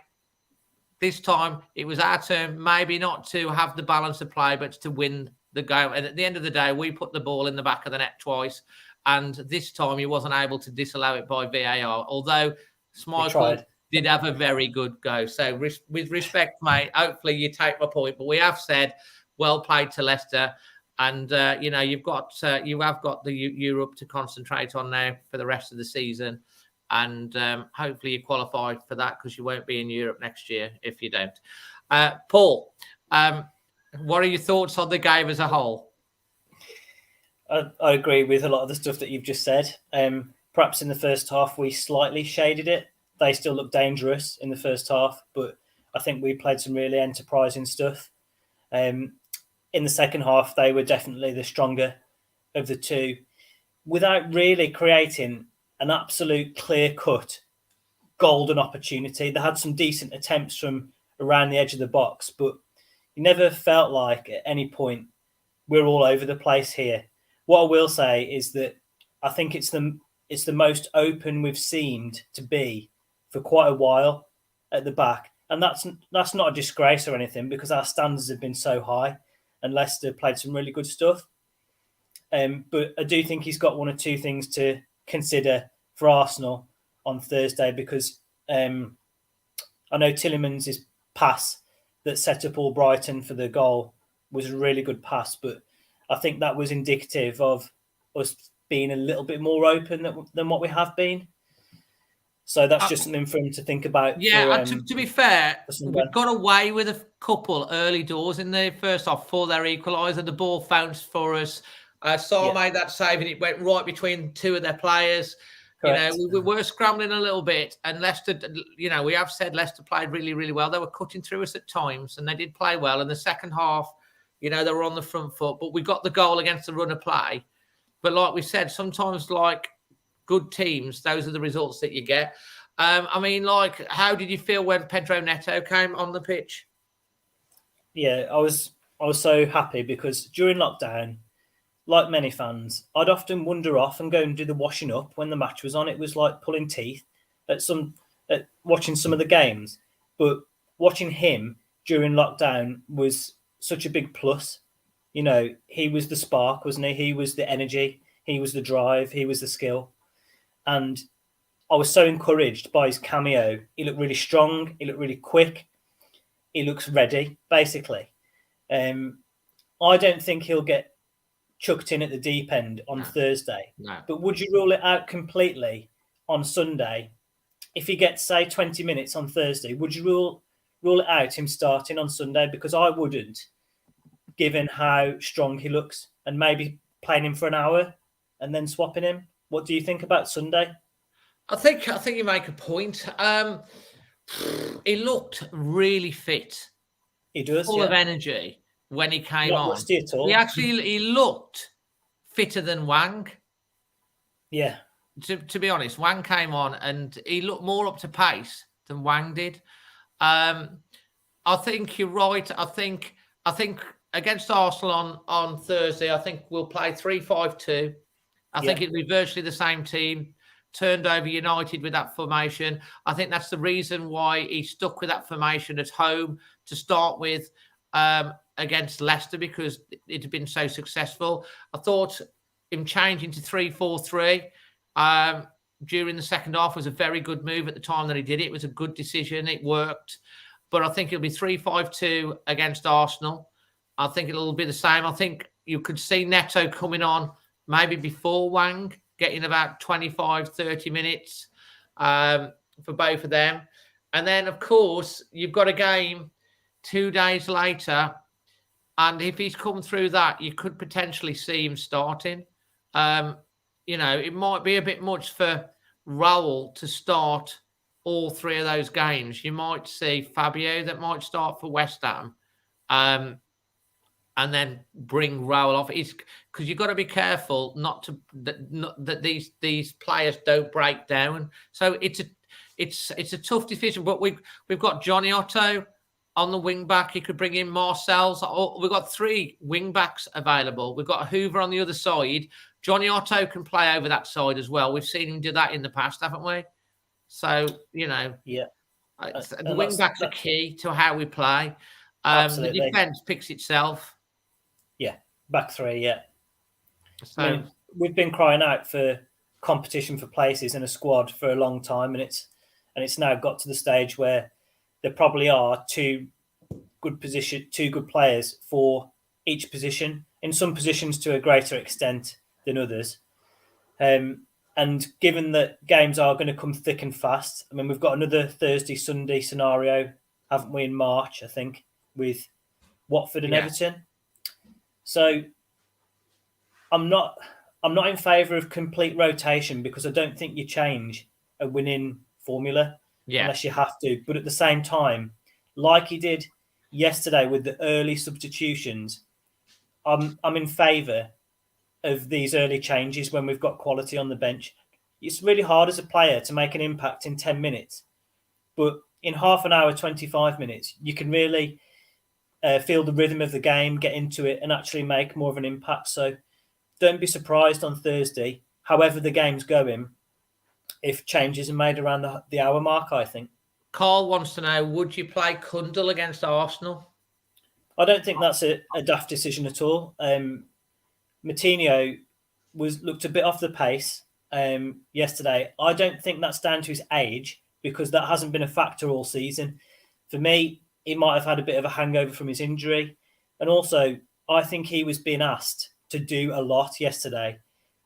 This time it was our turn, maybe not to have the balance of play, but to win the game. And at the end of the day, we put the ball in the back of the net twice. And this time he wasn't able to disallow it by VAR, although Schmeichel did have a very good go. So with respect, mate, hopefully you take my point. But we have said, well played to Leicester. And, you have got the Europe to concentrate on now for the rest of the season. And hopefully you qualify for that, because you won't be in Europe next year if you don't. Paul, what are your thoughts on the game as a whole? I agree with a lot of the stuff that you've just said. Perhaps in the first half, we slightly shaded it. They still looked dangerous in the first half, but I think we played some really enterprising stuff. In the second half, they were definitely the stronger of the two, without really creating an absolute clear-cut golden opportunity. They had some decent attempts from around the edge of the box, but you never felt like at any point we're all over the place here. What I will say is that I think it's the most open we've seemed to be for quite a while at the back. And that's not a disgrace or anything, because our standards have been so high and Leicester played some really good stuff. But I do think he's got 1 or 2 things to consider for Arsenal on Thursday, because I know Tielemans' pass that set up Albrighton for the goal was a really good pass, but I think that was indicative of us being a little bit more open than what we have been. So that's just something for him to think about. Yeah, to be fair, we got away with a couple early doors in the first half before their equaliser. The ball bounced for us. Saul made that save, and it went right between 2 of their players. Correct. We were scrambling a little bit, and Leicester, we have said Leicester played really, really well. They were cutting through us at times, and they did play well. In the second half, they were on the front foot, but we got the goal against the run of play. But like we said, sometimes like good teams, those are the results that you get. How did you feel when Pedro Neto came on the pitch? Yeah, I was so happy, because during lockdown, like many fans, I'd often wander off and go and do the washing up when the match was on. It was like pulling teeth at watching some of the games. But watching him during lockdown was such a big plus. He was the spark, wasn't he? He was the energy. He was the drive. He was the skill. And I was so encouraged by his cameo. He looked really strong. He looked really quick. He looks ready, basically. I don't think he'll get chucked in at the deep end on Thursday. No. But would you rule it out completely on Sunday? If he gets, say, 20 minutes on Thursday, would you rule it out, him starting on Sunday? Because I wouldn't, given how strong he looks, and maybe playing him for an hour and then swapping him. What do you think about Sunday? I think you make a point. He looked really fit. He does, full of energy when he came on. Rusty at all. He looked fitter than Wang. Yeah. to be honest, Wang came on and he looked more up to pace than Wang did. I think you're right. I think against Arsenal on Thursday, I think we'll play 3-5-2. I think it'll be virtually the same team. Turned over United with that formation. I think that's the reason why he stuck with that formation at home to start with against Leicester, because it had been so successful. I thought him changing to 3-4-3 during the second half was a very good move at the time that he did it. It was a good decision. It worked. But I think it'll be 3-5-2 against Arsenal. I think it'll be the same. I think you could see Neto coming on maybe before Wang, getting about 25, 30 minutes for both of them. And then, of course, you've got a game 2 days later. And if he's come through that, you could potentially see him starting. It might be a bit much for Raul to start all 3 of those games. You might see Fabio that might start for West Ham. And then bring Raul off. It's because you've got to be careful that these players don't break down. So it's a tough decision. But we've got Johnny Otto on the wing back. He could bring in Marcel's. We've got 3 wing backs available. We've got Hoover on the other side. Johnny Otto can play over that side as well. We've seen him do that in the past, haven't we? So the wing backs are key to how we play. The defence picks itself. Yeah, back 3, yeah. So I mean, we've been crying out for competition for places in a squad for a long time, and it's now got to the stage where there probably are 2 good players for each position, in some positions to a greater extent than others. And given that games are going to come thick and fast, I mean, we've got another Thursday, Sunday scenario, haven't we, in March, I think, with Watford and Everton. So I'm not in favour of complete rotation, because I don't think you change a winning formula unless you have to. But at the same time, like he did yesterday with the early substitutions, I'm in favour of these early changes when we've got quality on the bench. It's really hard as a player to make an impact in 10 minutes. But in half an hour, 25 minutes, you can really feel the rhythm of the game, get into it, and actually make more of an impact. So don't be surprised on Thursday, however the game's going, if changes are made around the hour mark, I think. Carl wants to know, would you play Kundal against Arsenal? I don't think that's a daft decision at all. Moutinho looked a bit off the pace yesterday. I don't think that's down to his age, because that hasn't been a factor all season. For me, he might have had a bit of a hangover from his injury. And also, I think he was being asked to do a lot yesterday.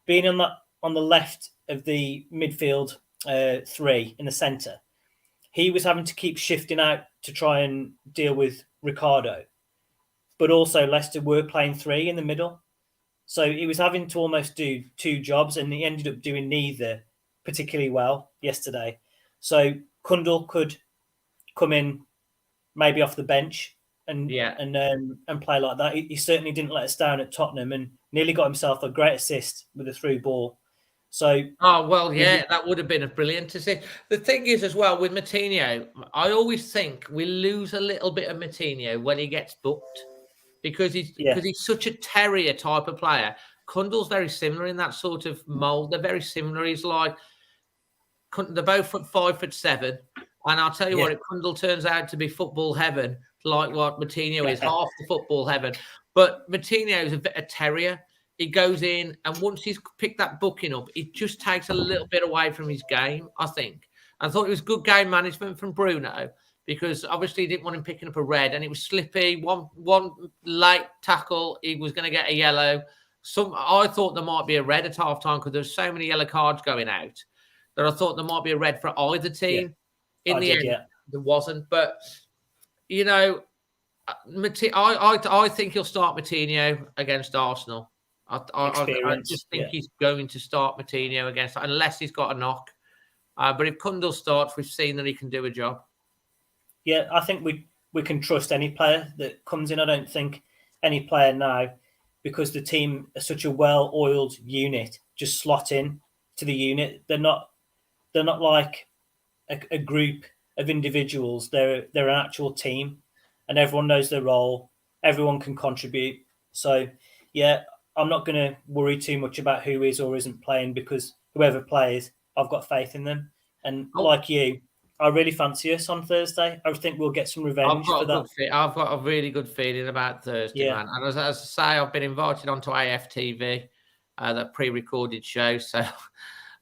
Being on the left of the midfield 3 in the centre, he was having to keep shifting out to try and deal with Ricardo. But also, Leicester were playing 3 in the middle. So he was having to almost do 2 jobs, and he ended up doing neither particularly well yesterday. So Kundal could come in maybe off the bench and play like that. He certainly didn't let us down at Tottenham, and nearly got himself a great assist with a through ball. So that would have been a brilliant assist. The thing is as well with Moutinho, I always think we lose a little bit of Moutinho when he gets booked, because he's such a terrier type of player. Kundal's very similar in that sort of mould. They're very similar. He's like, they're both 5'7". And I'll tell you what, if Kundal turns out to be football heaven, like what Moutinho is, half the football heaven. But Moutinho is a terrier. He goes in, and once he's picked that booking up, it just takes a little bit away from his game, I think. I thought it was good game management from Bruno, because obviously he didn't want him picking up a red, and it was slippy. One late tackle, he was going to get a yellow. I thought there might be a red at half-time, because there's so many yellow cards going out that I thought there might be a red for either team. Yeah. In the end, there wasn't. But, I think he'll start Moutinho against Arsenal. I just think he's going to start Moutinho against, unless he's got a knock. But if Kundal starts, we've seen that he can do a job. Yeah, I think we can trust any player that comes in. I don't think any player now, because the team is such a well-oiled unit, just slot in to the unit. They're not like a group of individuals. They're an actual team, and everyone knows their role. Everyone can contribute. So, yeah, I'm not going to worry too much about who is or isn't playing, because whoever plays, I've got faith in them. And like you, I really fancy us on Thursday. I think we'll get some revenge for that. I've got a really good feeling about Thursday, man. And as I say, I've been invited onto AFTV, that pre-recorded show. So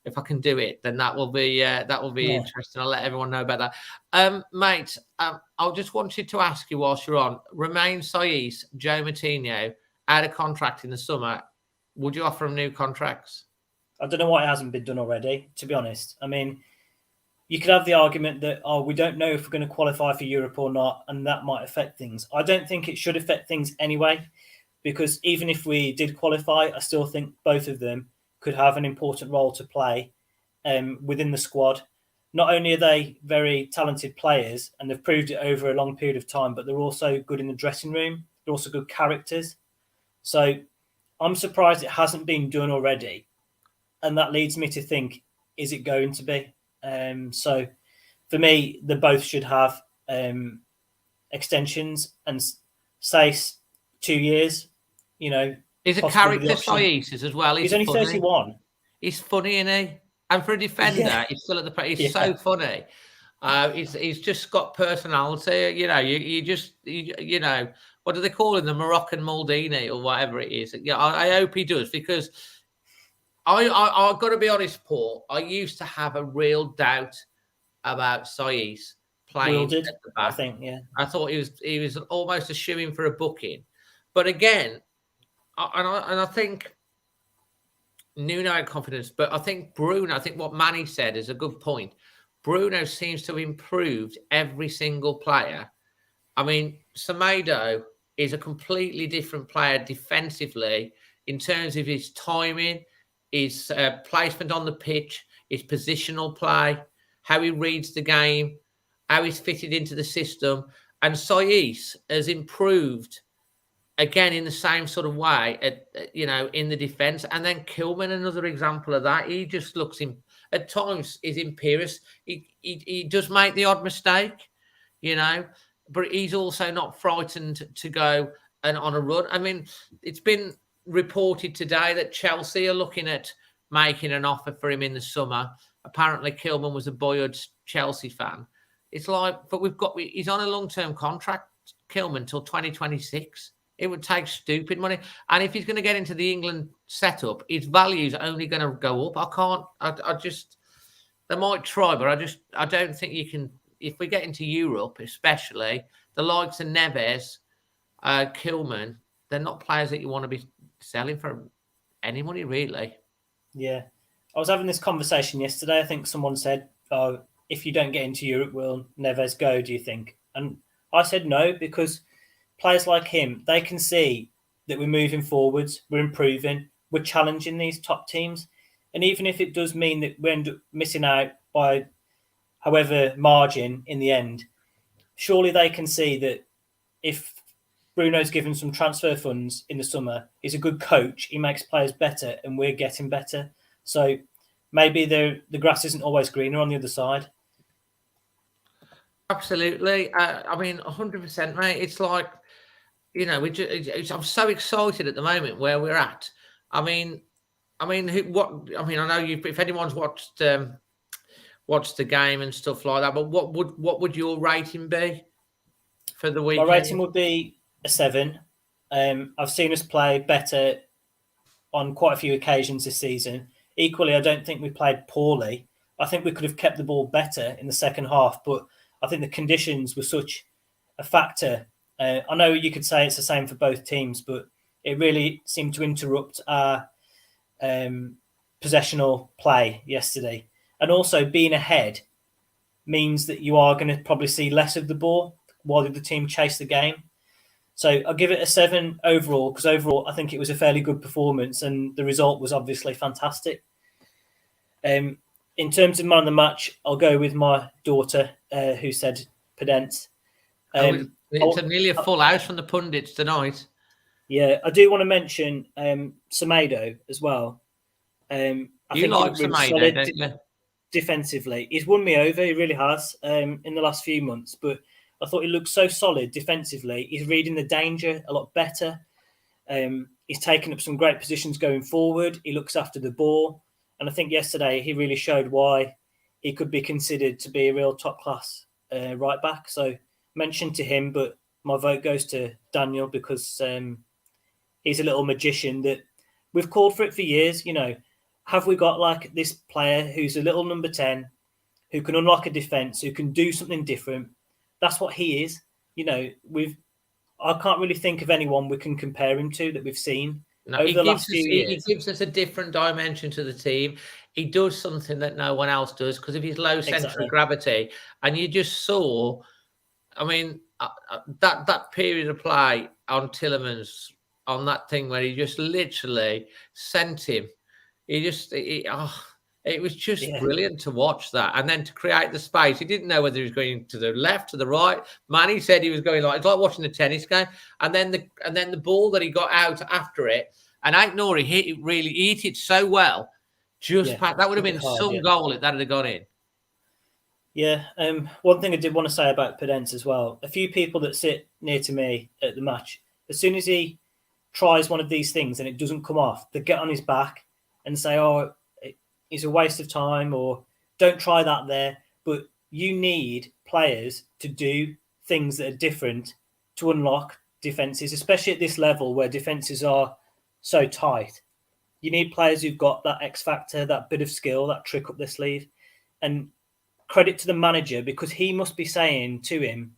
if I can do it, then that will be interesting. I'll let everyone know about that. Mate, I just wanted to ask you whilst you're on, Romain Saiss, Joe Moutinho, out of contract in the summer, would you offer them new contracts? I don't know why it hasn't been done already, to be honest. I mean, you could have the argument that, we don't know if we're going to qualify for Europe or not, and that might affect things. I don't think it should affect things anyway, because even if we did qualify, I still think both of them could have an important role to play within the squad. Not only are they very talented players, and they've proved it over a long period of time, but they're also good in the dressing room. They're also good characters. So I'm surprised it hasn't been done already. And that leads me to think, is it going to be? So for me, they both should have extensions, and Saiss 2 years, He's a character, Saiss as well. He's only 31. He's funny, isn't he? And for a defender, he's still at the play. He's so funny. He's just got personality. You know, what do they call him? The Moroccan Maldini or whatever it is. Yeah, I hope he does, because I've got to be honest, Paul. I used to have a real doubt about Saiss playing at the back. I think, yeah. I thought he was almost a shoo-in for a booking. But again, I think Nuno had confidence, but I think Bruno, I think what Manny said is a good point. Bruno seems to have improved every single player. I mean, Semedo is a completely different player defensively in terms of his timing, his placement on the pitch, his positional play, how he reads the game, how he's fitted into the system. And Saiss has improved again in the same sort of way, in the defence. And then Kilman, another example of that. He just looks at times is imperious. He does make the odd mistake, but he's also not frightened to go and on a run. I mean, it's been reported today that Chelsea are looking at making an offer for him in the summer. Apparently, Kilman was a boyhood Chelsea fan. It's like, but he's on a long-term contract, Kilman, till 2026. It would take stupid money. And if he's going to get into the England setup, his value's only going to go up. They might try, but I don't think you can. If we get into Europe, especially, the likes of Neves, Kilman, they're not players that you want to be selling for any money, really. Yeah. I was having this conversation yesterday. I think someone said, if you don't get into Europe, will Neves go, do you think? And I said no, because players like him, they can see that we're moving forwards, we're improving, we're challenging these top teams. And even if it does mean that we end up missing out by however margin in the end, surely they can see that if Bruno's given some transfer funds in the summer, he's a good coach, he makes players better, and we're getting better. So maybe the grass isn't always greener on the other side. Absolutely. I mean, 100%, mate. It's like, I'm so excited at the moment where we're at. I know if anyone's watched the game and stuff like that, but what would your rating be for the weekend? My rating would be a 7. I've seen us play better on quite a few occasions this season. Equally, I don't think we played poorly. I think we could have kept the ball better in the second half, but I think the conditions were such a factor. I know you could say it's the same for both teams, but it really seemed to interrupt our possessional play yesterday. And also being ahead means that you are going to probably see less of the ball while the team chase the game. So I'll give it a 7 overall, because overall I think it was a fairly good performance and the result was obviously fantastic. In terms of man of the match, I'll go with my daughter, who said PODENCE. It's nearly a full house from the pundits tonight. Yeah, I do want to mention Semedo as well. I I think like he looked really solid don't you? Defensively. He's won me over. He really has in the last few months. But I thought he looked so solid defensively. He's reading the danger a lot better. He's taken up some great positions going forward. He looks after the ball. And I think yesterday he really showed why he could be considered to be a real top-class right back. So mention to him, but my vote goes to Daniel because he's a little magician that we've called for it for years. You know, have we got like this player who's a little number 10, who can unlock a defence, who can do something different? That's what he is. You know, I can't really think of anyone we can compare him to that we've seen over the last few years. He gives us a different dimension to the team. He does something that no one else does because of his low centre of gravity. And you just saw, I mean, that period of play on Tillemans, on that thing where he just literally sent him. It was just brilliant to watch that. And then to create the space, he didn't know whether he was going to the left, to the right. Manny said he was going it's like watching a tennis game. And then the ball that he got out after it, and Ait Nouri hit it so well. That would have been some goal if that had gone in. Yeah. One thing I did want to say about Podence as well, a few people that sit near to me at the match, as soon as he tries one of these things and it doesn't come off, they get on his back and say, oh, it's a waste of time, or don't try that there. But you need players to do things that are different to unlock defences, especially at this level where defences are so tight. You need players who've got that X factor, that bit of skill, that trick up their sleeve. And credit to the manager, because he must be saying to him,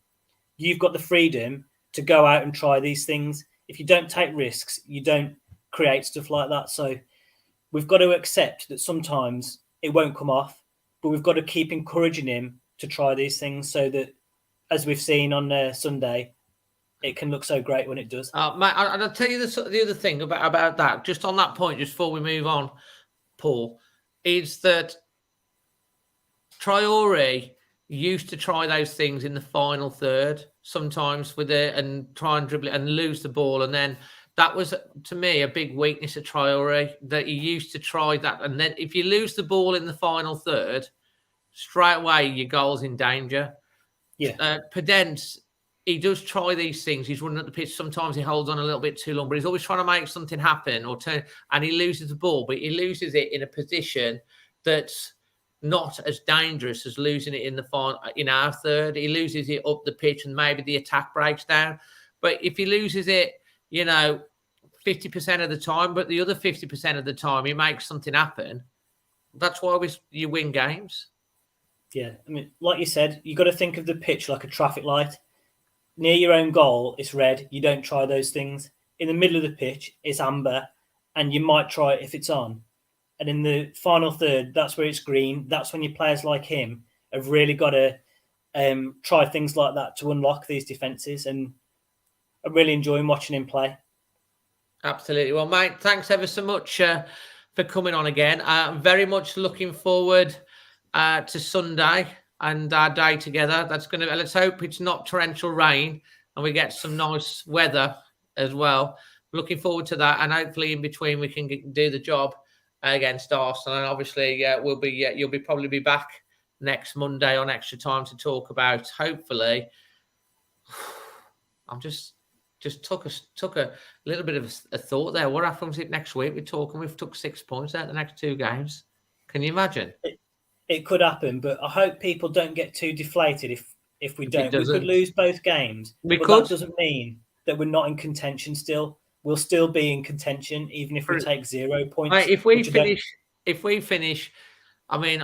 you've got the freedom to go out and try these things. If you don't take risks, you don't create stuff like that. So we've got to accept that sometimes it won't come off, but we've got to keep encouraging him to try these things so that, as we've seen on Sunday, it can look so great when it does. Matt, I'll tell you the other thing about that, just on that point, just before we move on, Paul, is that Traore used to try those things in the final third, sometimes and try and dribble it and lose the ball. And then that was, to me, a big weakness of Traore, that he used to try that. And then if you lose the ball in the final third, straight away your goal's in danger. Yeah. Podence, he does try these things. He's running at the pitch. Sometimes he holds on a little bit too long, but he's always trying to make something happen and he loses the ball, but he loses it in a position that's not as dangerous as losing it in our third. He loses it up the pitch and maybe the attack breaks down. But if he loses it, 50% of the time, but the other 50% of the time he makes something happen, that's why you win games. Yeah, I mean, like you said, you've got to think of the pitch like a traffic light. Near your own goal, it's red. You don't try those things. In the middle of the pitch, it's amber, and you might try it if it's on. And in the final third, that's where it's green. That's when your players like him have really got to try things like that to unlock these defences. And I'm really enjoying watching him play. Absolutely. Well, mate, thanks ever so much for coming on again. I'm very much looking forward to Sunday and our day together. Let's hope it's not torrential rain and we get some nice weather as well. Looking forward to that, and hopefully in between we can do the job against Arsenal. And obviously you'll probably be back next Monday on Extra Time to talk about, hopefully. I'm just took a little bit of a thought there. What happens if next week we've took 6 points out of the next two games? Can you imagine? It could happen, but I hope people don't get too deflated if we don't. We could lose both games. That doesn't mean that we're not in contention still. We'll still be in contention, even if we take 0 points. Right, if we finish, I mean,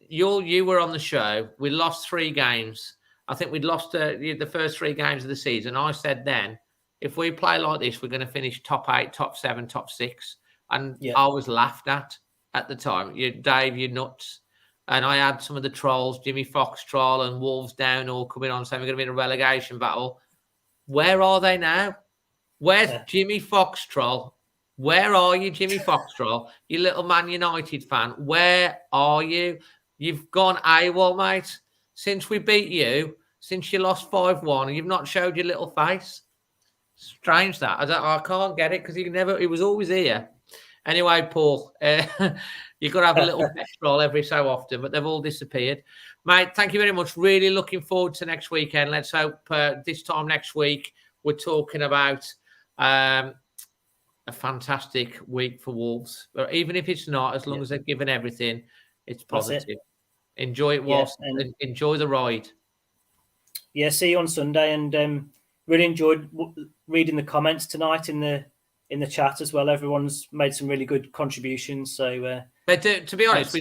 you were on the show. We lost 3 games. I think we'd lost the first 3 games of the season. I said then, if we play like this, we're going to finish top 8, top 7, top 6. And I was laughed at the time. Dave, you're nuts. And I had some of the trolls, Jimmy Fox troll and Wolves Down, all coming on saying we're going to be in a relegation battle. Where are they now? Where's Jimmy Fox troll? Where are you, Jimmy Fox troll? You little Man United fan. Where are you? You've gone AWOL, mate. Since we beat you, since you lost 5-1, and you've not showed your little face. Strange that. I can't get it because he was always here. Anyway, Paul, you've got to have a little petrol every so often, but they've all disappeared. Mate, thank you very much. Really looking forward to next weekend. Let's hope this time next week we're talking about a fantastic week for Wolves. But even if it's not, as long as they've given everything, it's positive. Enjoy it whilst enjoy the ride. Yeah, see you on Sunday, and really enjoyed reading the comments tonight in the chat as well. Everyone's made some really good contributions. So they do. To be honest,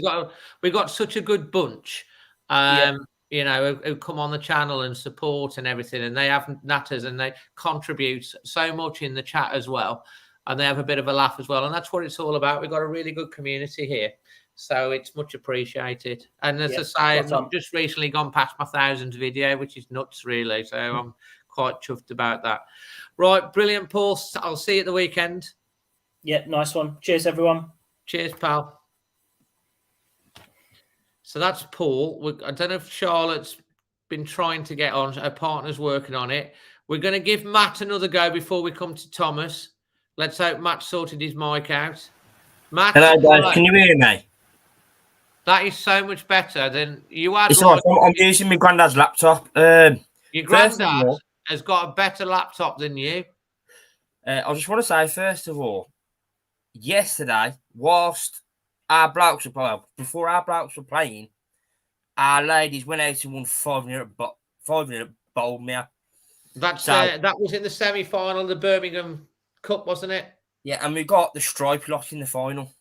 we got such a good bunch. You know, who come on the channel and support and everything, and they have natters and they contribute so much in the chat as well, and they have a bit of a laugh as well, and that's what it's all about. We've got a really good community here, so it's much appreciated. And as I say, I've just recently gone past my 1,000th video, which is nuts, really. So I'm quite chuffed about that. Right, brilliant, Paul. I'll see you at the weekend. Yeah, nice one. Cheers, everyone. Cheers, pal. So that's Paul. I don't know if Charlotte's been trying to get on. Her partner's working on it. We're going to give Matt another go before we come to Thomas. Let's hope Matt sorted his mic out. Matt, hello, guys. Can you hear me? That is so much better than you had. I'm using my granddad's laptop. Your granddad has got a better laptop than you. I just want to say, first of all, yesterday, whilst our blokes before our blokes were playing, our ladies went out and won 5-0 Boldmere. That was in the semi-final of the Birmingham Cup, wasn't it? Yeah, and we got the stripe lot in the final.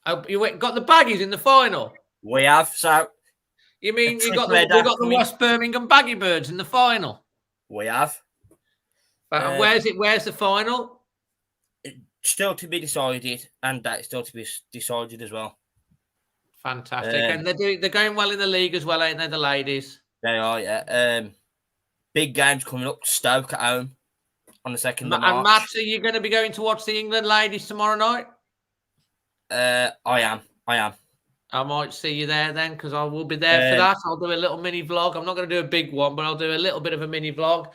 Oh, got the baggies in the final? We have. So you mean we got the West Birmingham Baggy Birds in the final? We have. Where's the final? Still to be decided, and that's still to be decided as well. Fantastic, and they're going well in the league as well, ain't they, the ladies? They are, yeah. Big games coming up. Stoke at home on the 2nd of March. And Matt, are you going to be going to watch the England ladies tomorrow night? I am. I might see you there then, because I will be there for that. I'll do a little mini vlog. I'm not going to do a big one, but I'll do a little bit of a mini vlog.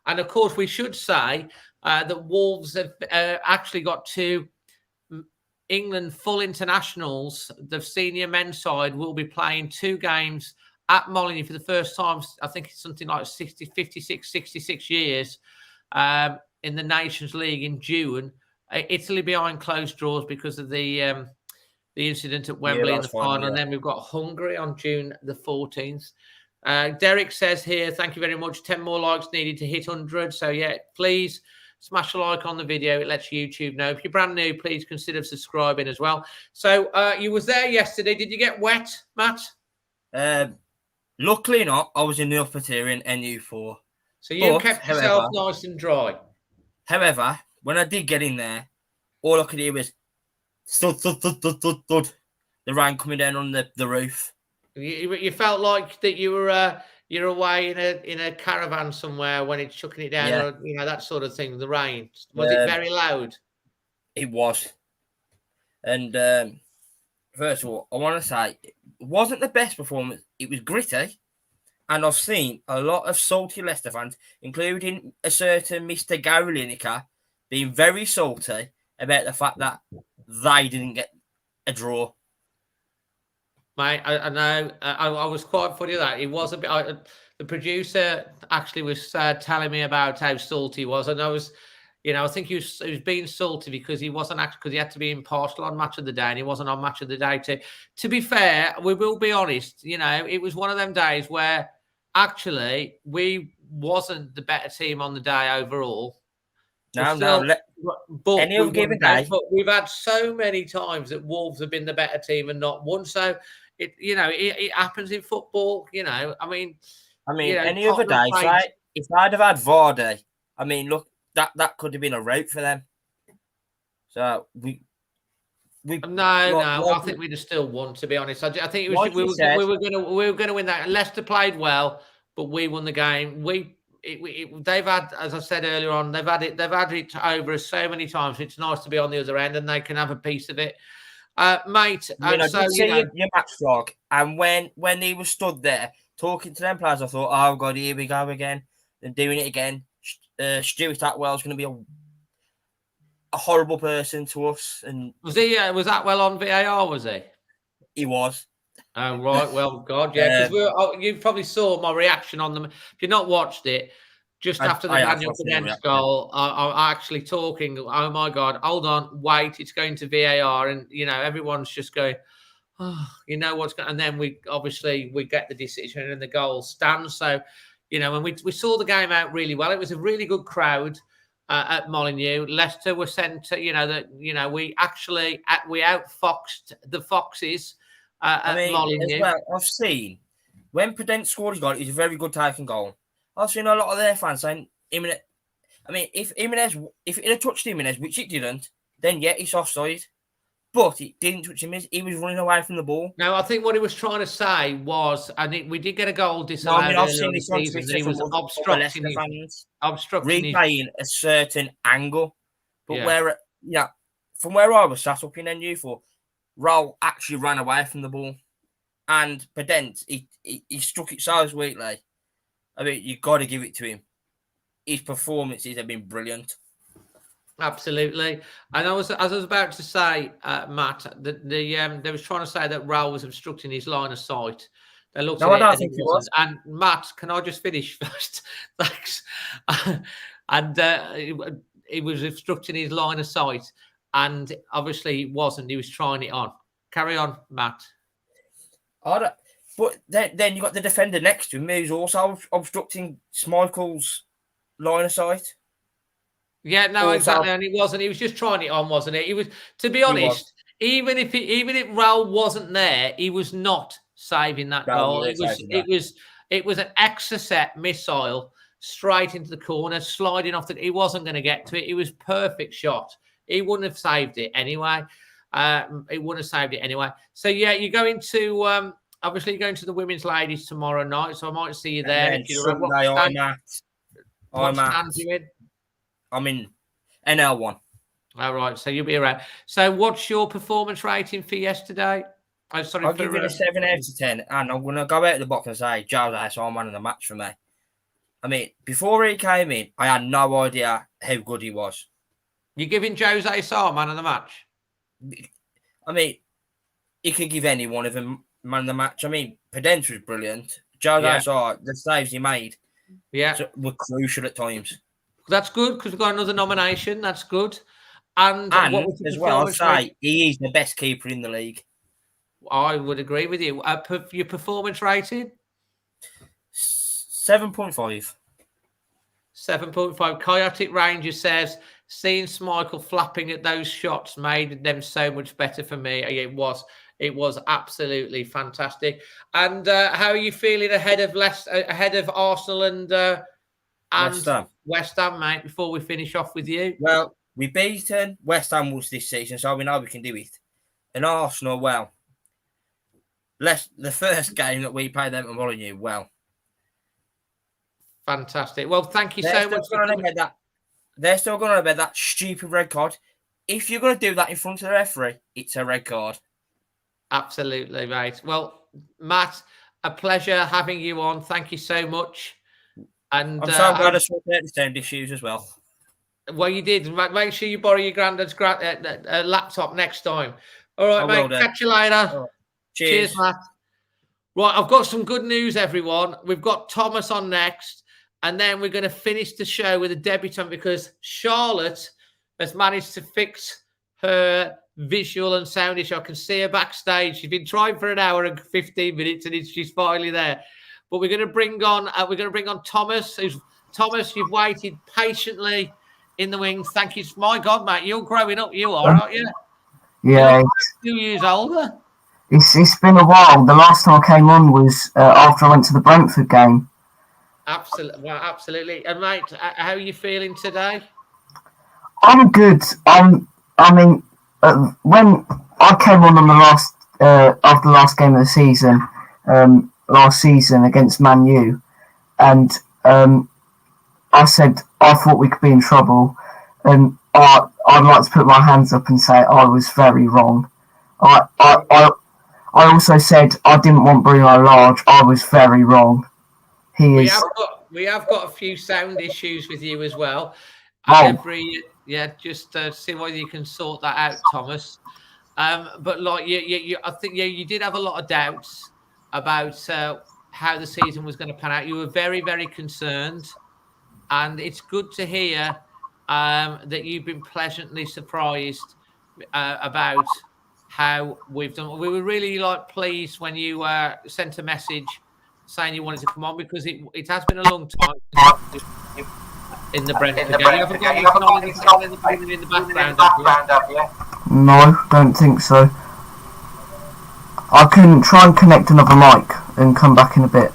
And of course, we should say that Wolves have actually got 2 England full internationals. The senior men's side will be playing 2 games at Molineux for the first time. I think it's something like 66 years in the Nations League in June. Italy behind closed doors because of the incident at Wembley in the final. And then we've got Hungary on June the 14th. Derek says here, thank you very much. 10 more likes needed to hit 100. So, yeah, please smash a like on the video. It lets YouTube know. If you're brand new, please consider subscribing as well. So, you was there yesterday. Did you get wet, Matt? Luckily not. I was in the upper tier in NU4. So you kept yourself nice and dry. However, when I did get in there, all I could hear was thud, thud, thud, thud, thud, thud. The rain coming down on the roof. You felt like that you were you're away in a caravan somewhere when it's chucking it down, or, you know, that sort of thing. The rain, was it very loud? It was. And first of all, I want to say it wasn't the best performance. It was gritty, and I've seen a lot of salty Leicester fans, including a certain Mr. Gary Lineker, being very salty about the fact that they didn't get a draw. Mate, I know. I was quite funny that it was a bit. The producer actually was telling me about how salty he was, and I was, you know, I think he was being salty because he wasn't actually, because he had to be impartial on Match of the Day, and he wasn't on Match of the Day too. To be fair, we will be honest. You know, it was one of them days where actually we wasn't the better team on the day overall. But we've had so many times that Wolves have been the better team and not won. So it happens in football. You know, I mean, any other day, if I'd have had Vardy, I mean, look, that could have been a route for them. So I think we'd have still won. To be honest, I think it was, we were going to win that. Leicester played well, but we won the game. They've had, as I said earlier on, they've had it over so many times. It's nice to be on the other end, and they can have a piece of it, mate. I did see your match vlog, and when he was stood there talking to them players, I thought, oh god, here we go again, and doing it again. Stuart Atwell's going to be a horrible person to us. And was he? Was that well on VAR? Was he? He was. Oh right, well, God, yeah, because you probably saw my reaction on them. If you've not watched it, just after the Daniel PODENCE goal, I actually talking. Oh my God, hold on, wait, it's going to VAR, and everyone's just going, oh, what's going, and then we get the decision and the goal stands. So, when we saw the game out really well, it was a really good crowd at Molineux. Leicester were sent to, we outfoxed the Foxes. As well, I've seen when PODENCE scored his goal, it was a very good taking goal. I've seen a lot of their fans saying, if it had touched Jimenez, which it didn't, then yeah, it's offside. But it didn't touch Jimenez. He was running away from the ball. No, I think what he was trying to say was, we did get a goal disallowed. I've seen this on Twitter. He was obstructing replaying a certain angle. But from where I was sat up in NU4, Roll actually ran away from the ball, and PODENCE he struck it so sweetly. You've got to give it to him. His performances have been brilliant. Absolutely, and as I was about to say, Matt, they was trying to say that Roll was obstructing his line of sight. They looked at it, I don't think he was. And Matt, can I just finish first? Thanks. And he was obstructing his line of sight. And obviously he wasn't. He was trying it on. Carry on, Matt. But then you got the defender next to him who's also obstructing Schmeichel's line of sight. Yeah, no, exactly. And he wasn't. He was just trying it on, wasn't it? He was. To be honest, even if Raul wasn't there, he was not saving that goal. It was an exocet missile straight into the corner, sliding off. He wasn't going to get to it. It was perfect shot. He wouldn't have saved it anyway. So yeah, you're going to obviously you're going to the women's ladies tomorrow night. So I might see you there. If you're I'm in NL1. All right, so you'll be around. So what's your performance rating for yesterday? I'll give it a 7 out of 10, and I'm going to go out of the box and say Jose Sarr man of the match for me. Before he came in, I had no idea how good he was. You're giving Jose Sarr man of the match? He could give any one of them man of the match. PODENCE was brilliant. Jose Sarr, the saves he made were crucial at times. That's good because we've got another nomination. That's good. And as well, I'd say he is the best keeper in the league. I would agree with you. Your performance rating? 7.5. 7.5. Chaotic Ranger says, seeing Schmeichel flapping at those shots made them so much better for me. It was absolutely fantastic. And how are you feeling ahead of Arsenal and West Ham, mate, before we finish off with you? Well, we beaten West Ham once this season, so we know we can do it. And Arsenal, the first game that we played them at Molineux, fantastic. Well, thank you so much. They're still going on about that stupid red card. If you're going to do that in front of the referee, it's a red card. Absolutely, mate. Well, Matt, a pleasure having you on. Thank you so much. And I'm so glad I sorted out the sound issues as well. Well, you did. Make sure you borrow your granddad's laptop next time. All right, mate. Catch you later. Right. Cheers, Matt. Right, I've got some good news, everyone. We've got Thomas on next, and then we're going to finish the show with a debutant because Charlotte has managed to fix her visual and sound issue. I can see her backstage. She's been trying for an hour and 15 minutes, and she's finally there. But we're going to bring on Thomas. Thomas, you've waited patiently in the wings. Thank you. My God, mate, you're growing up. You are, aren't you? Yeah. You're 2 years older. It's been a while. The last time I came on was after I went to the Brentford game. Absolutely. Well, absolutely. And mate, how are you feeling today? I'm good. When I came on the last after the last game of the season, last season against Man U, and I said I thought we could be in trouble, and I'd like to put my hands up and say I was very wrong. I also said I didn't want Bruno Lage. I was very wrong. We have got a few sound issues with you as well. Yeah, just see whether you can sort that out, Thomas. But like I think you did have a lot of doubts about how the season was going to pan out. You were very, very concerned, and it's good to hear that you've been pleasantly surprised about how we've done. We were really pleased when you sent a message saying you wanted to come on, because it has been a long time in the Brentford game. You haven't got anything on in the background, have you? No, don't think so. I can try and connect another mic and come back in a bit.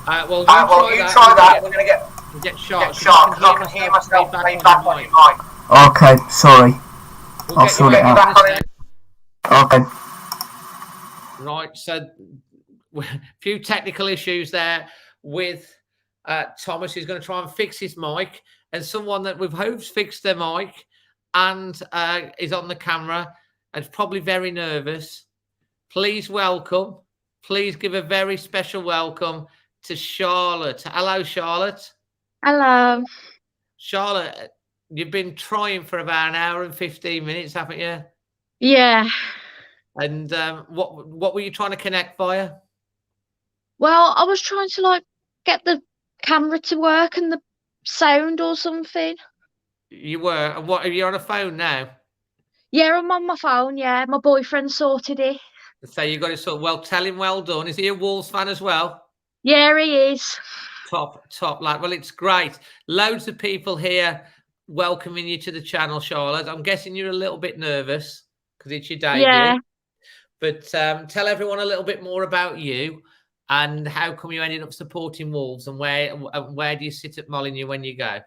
Well, you try that. We're going to get shot because I can hear myself feedback on your mic. Okay, sorry. I'll sort it out. Okay. Right, so a few technical issues there with Thomas, who's going to try and fix his mic, and someone that we've hoped fixed their mic and is on the camera and is probably very nervous. Please give a very special welcome to Charlotte. Hello, Charlotte. Hello. Charlotte, you've been trying for about an hour and 15 minutes, haven't you? Yeah. And what were you trying to connect via? Well, I was trying to get the camera to work and the sound or something. You were. And what, are you on a phone now? Yeah, I'm on my phone. Yeah, my boyfriend sorted it. So you got it sorted. Well, tell him well done. Is he a Wolves fan as well? Yeah, he is. Top lad. Well, it's great. Loads of people here welcoming you to the channel, Charlotte. I'm guessing you're a little bit nervous because it's your debut. Yeah. But tell everyone a little bit more about you and how come you ended up supporting Wolves, and where do you sit at Molineux when you go?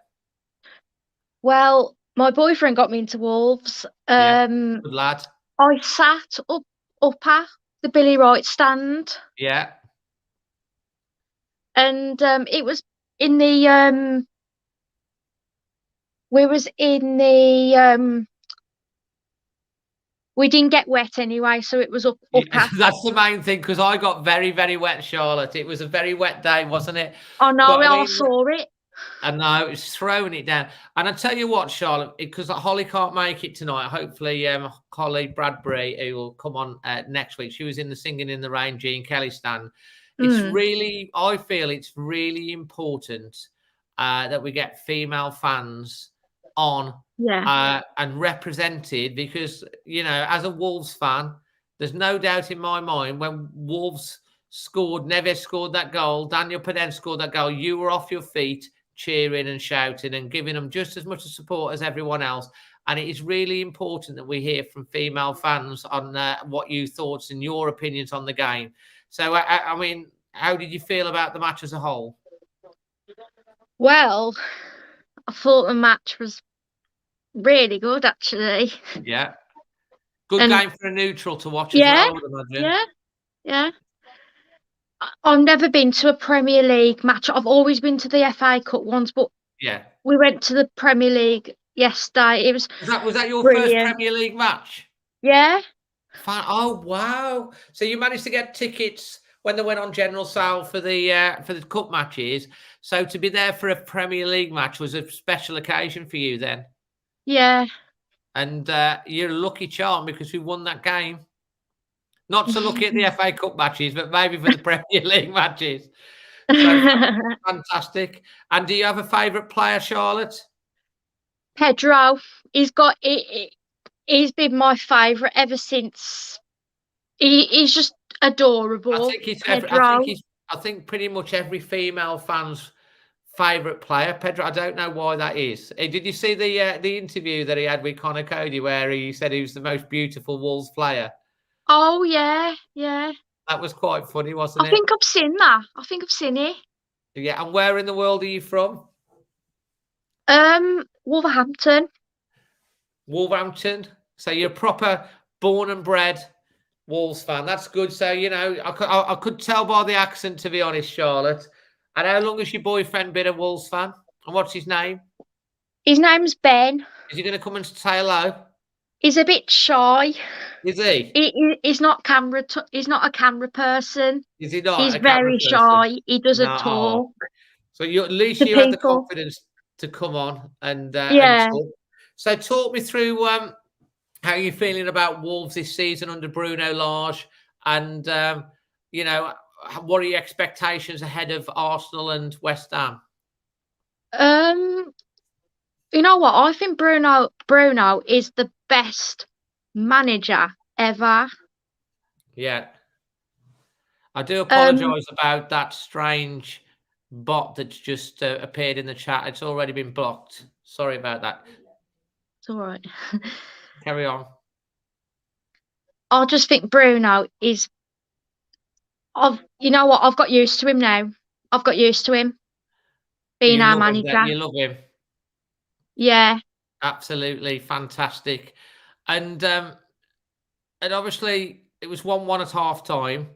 Well, my boyfriend got me into Wolves. Good lad. I sat up at the Billy Wright stand. Yeah. And it was in the we didn't get wet anyway, so it was up at. That's the main thing, because I got very, very wet, Charlotte. It was a very wet day, wasn't it? Oh no, I saw it. I know, it's throwing it down. And I tell you what, Charlotte, because Holly can't make it tonight. Hopefully, Holly Bradbury, who will come on next week. She was in the Singing in the Rain, Gene Kelly stand. It's really, I feel it's really important that we get female fans on and represented, because, you know, as a Wolves fan, there's no doubt in my mind when Wolves scored, Neves scored that goal, Daniel PODENCE scored that goal, you were off your feet cheering and shouting and giving them just as much support as everyone else. And it is really important that we hear from female fans on what you thoughts and your opinions on the game. So, I mean, how did you feel about the match as a whole? Well, I thought the match was really good, actually. Yeah. Good game for a neutral to watch as well, I would imagine. Yeah. I've never been to a Premier League match. I've always been to the FA Cup ones, but we went to the Premier League yesterday. It was that your first Premier League match? Yeah. Oh wow! So you managed to get tickets when they went on general sale for the cup matches. So to be there for a Premier League match was a special occasion for you then. Yeah. And you're a lucky charm because we won that game. Not so lucky at the FA Cup matches, but maybe for the Premier League matches. So, fantastic. And do you have a favourite player, Charlotte? Pedro. He's been my favourite ever since. He's just adorable. I think pretty much every female fan's favourite player, Pedro. I don't know why that is. Did you see the interview that he had with Connor Cody where he said he was the most beautiful Wolves player? Oh yeah. That was quite funny, wasn't it? I think I've seen that. I think I've seen it. Yeah, and where in the world are you from? Wolverhampton. Wolverhampton. So you're a proper born and bred Wolves fan. That's good. So, you know, I could tell by the accent, to be honest, Charlotte. And how long has your boyfriend been a Wolves fan? And what's his name? His name's Ben. Is he going to come and say hello? He's a bit shy. Is he? He's not camera. He's not a camera person. Is he not? He's very shy. He doesn't talk. So at least you had the confidence to come on and talk. So talk me through how you're feeling about Wolves this season under Bruno Lage, and you know, what are your expectations ahead of Arsenal and West Ham? You know what? I think Bruno is the best manager ever. Yeah. I do apologise about that strange bot that's just appeared in the chat. It's already been blocked. Sorry about that. It's all right. Carry on. I just think Bruno is. You know what? I've got used to him now. I've got used to him being our manager. You love him. Yeah. Absolutely fantastic. And obviously it was 1-1 at half time.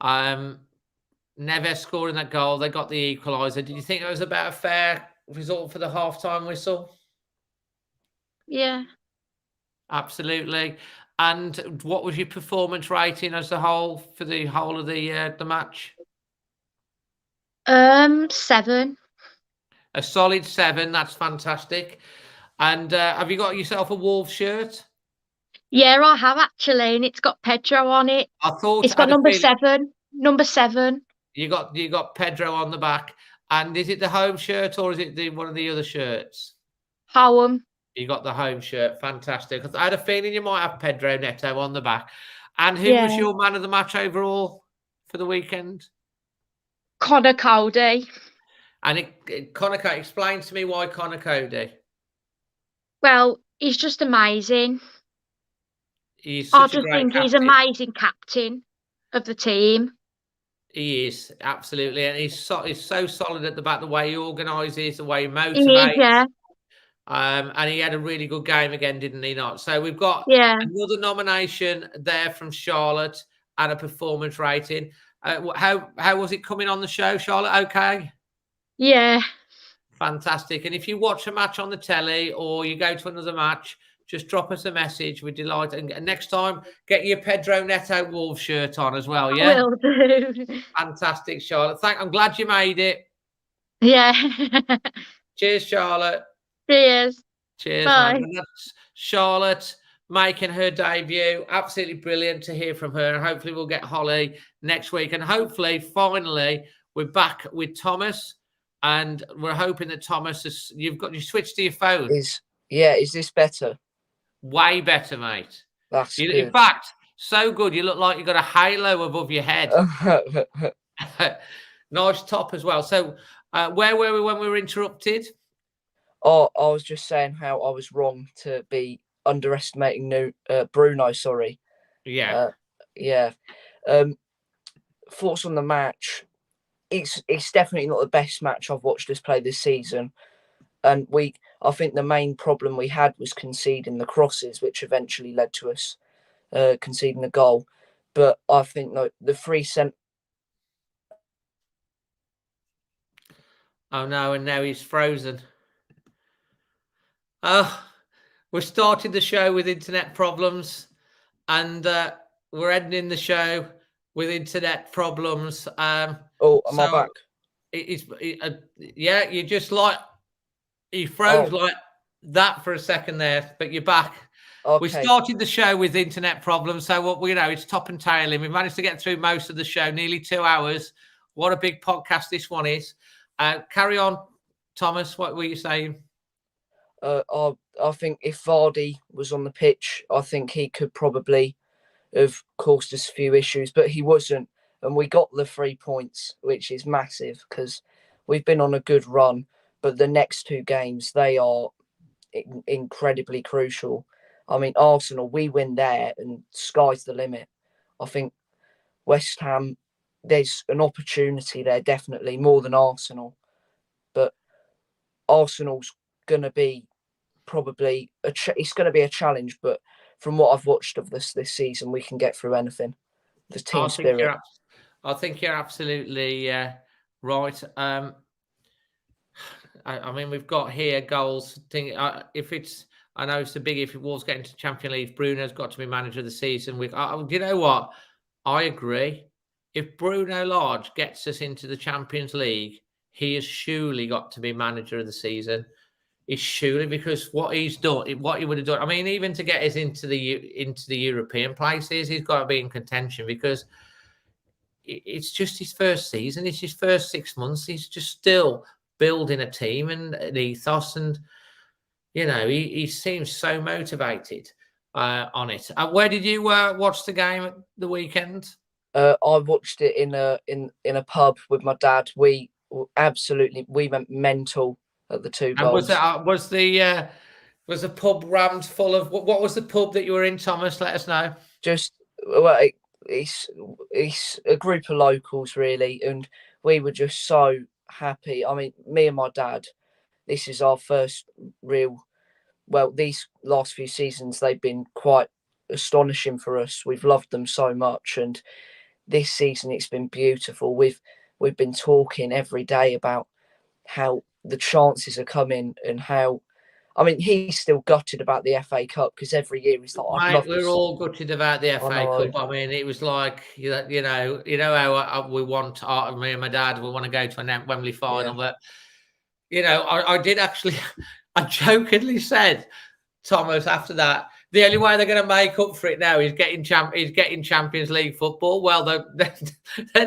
Neves scoring that goal. They got the equaliser. Did you think it was about a fair result for the half-time whistle? Yeah. Absolutely. And what was your performance rating as a whole for the whole of the match? 7. A solid 7. That's fantastic. And have you got yourself a Wolves shirt? Yeah, I have actually, and it's got Pedro on it. I thought it's got number 7. Number 7. You got Pedro on the back. And is it the home shirt or is it one of the other shirts? Home. You got the home shirt. Fantastic. I had a feeling you might have Pedro Neto on the back. And who was your man of the match overall for the weekend? Connor Cody. And Connor Cody, explain to me why Connor Cody. Well, he's just amazing. He's such a great think captain. He's amazing captain of the team. He is, absolutely. And he's so solid at the back, the way he organises, the way he motivates. He is, yeah. And he had a really good game again, didn't he not? So we've got another nomination there from Charlotte and a performance rating. How was it coming on the show, Charlotte? Okay? Yeah. Fantastic. And if you watch a match on the telly or you go to another match, just drop us a message. We're delighted. And next time, get your Pedro Neto Wolves shirt on as well, yeah? Will do. Fantastic, Charlotte. I'm glad you made it. Yeah. Cheers, Charlotte. Cheers. Cheers, Bye. man. And that's Charlotte making her debut. Absolutely brilliant to hear from her. And hopefully we'll get Holly next week. And hopefully, finally, we're back with Thomas. And we're hoping that Thomas you switched to your phone. Is this better? Way better, mate. That's good. In fact, so good. You look like you've got a halo above your head. Nice top as well. So where were we when we were interrupted? Oh, I was just saying how I was wrong to be underestimating Bruno. Sorry. Yeah. Thoughts on the match? It's definitely not the best match I've watched us play this season, and I think the main problem we had was conceding the crosses, which eventually led to us conceding a goal. But I think the 3 cent. Oh no! And now he's frozen. We started the show with internet problems, and we're ending the show with internet problems. Am I back? You just you froze like that for a second there, but you're back. Okay. We started the show with internet problems, so it's top and tailing. We managed to get through most of the show, nearly 2 hours. What a big podcast this one is. Carry on, Thomas. What were you saying? I think if Vardy was on the pitch, I think he could probably have caused us a few issues, but he wasn't. And we got the 3 points, which is massive because we've been on a good run. But the next 2 games, they are incredibly crucial. I mean, Arsenal, we win there and sky's the limit. I think West Ham, there's an opportunity there, definitely, more than Arsenal. But Arsenal's going to be probably, it's going to be a challenge. But from what I've watched of this season, we can get through anything. The team spirit. I think you're absolutely right. I mean, we've got here goals. I know it's a big if it was getting to Champions League. Bruno's got to be manager of the season. You know what? I agree. If Bruno Lage gets us into the Champions League, he has surely got to be manager of the season. is surely because what he's done, what he would have done. I mean, even to get us into the European places, he's got to be in contention because it's just his first season. It's his first 6 months. He's just still building a team and an ethos, and he seems so motivated on it. Where did you watch the game at the weekend? I watched it in a pub with my dad. We went mental at the 2 goals. And was the pub rammed full of what was the pub that you were in, Thomas? Let us know. It's a group of locals really, and we were just so happy. I mean, me and my dad, this is our first real. Well, these last few seasons they've been quite astonishing for us. We've loved them so much, and this season it's been beautiful. We've been talking every day about how the chances are coming and how. I mean, he's still gutted about the FA Cup because every year he's like, Mate, we're all gutted about the FA Cup. I mean, it was like, you know how we want, me and my dad, we want to go to a Wembley final. But, I did actually, I jokingly said, Thomas, after that, the only way they're going to make up for it now is getting Champions League football. Well, they're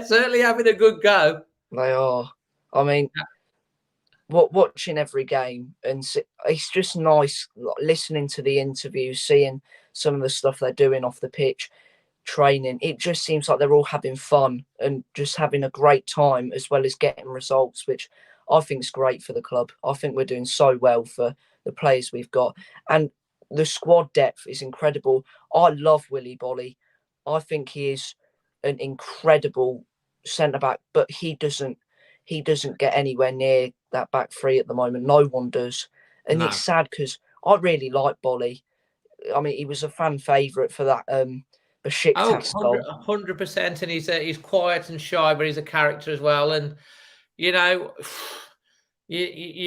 certainly having a good go. They are. I mean, watching every game, and it's just nice listening to the interviews, seeing some of the stuff they're doing off the pitch, training. It just seems like they're all having fun and just having a great time as well as getting results, which I think is great for the club. I think we're doing so well for the players we've got, and the squad depth is incredible. I love Willy Bolly. I think he is an incredible centre back, but he doesn't get anywhere near that back three at the moment. No one does. And It's sad because I really like Bolly. I mean, he was a fan favourite for that Besiktas goal. 100%. And he's quiet and shy, but he's a character as well. And, you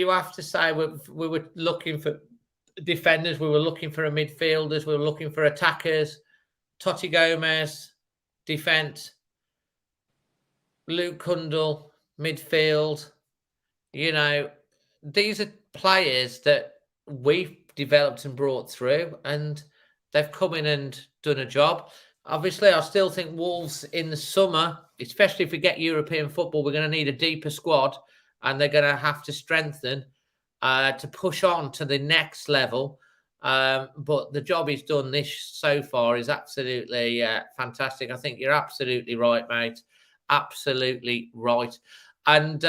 have to say we were looking for defenders. We were looking for midfielders. We were looking for attackers. Totti Gomez, defence. Luke Kundle, midfield. These are players that we've developed and brought through, and they've come in and done a job. Obviously, I still think Wolves in the summer, especially if we get European football, we're going to need a deeper squad, and they're going to have to strengthen to push on to the next level. But the job he's done so far is absolutely fantastic. I think you're absolutely right, mate. Absolutely right. And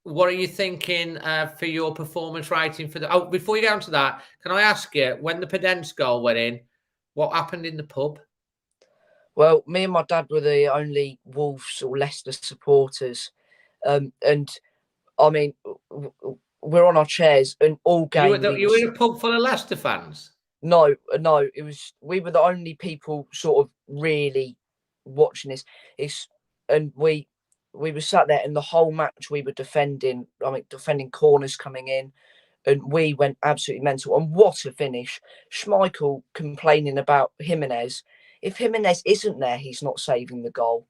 what are you thinking for your performance rating for the? Oh, before you go on to that, can I ask you, when the PODENCE goal went in, what happened in the pub? Well, me and my dad were the only Wolves or Leicester supporters, and I mean, we're on our chairs and all game. You were in a pub full of Leicester fans? No. We were the only people sort of really watching this. And we were sat there, and the whole match we were defending corners coming in, and we went absolutely mental. And what a finish. Schmeichel complaining about Jimenez. If Jimenez isn't there, he's not saving the goal.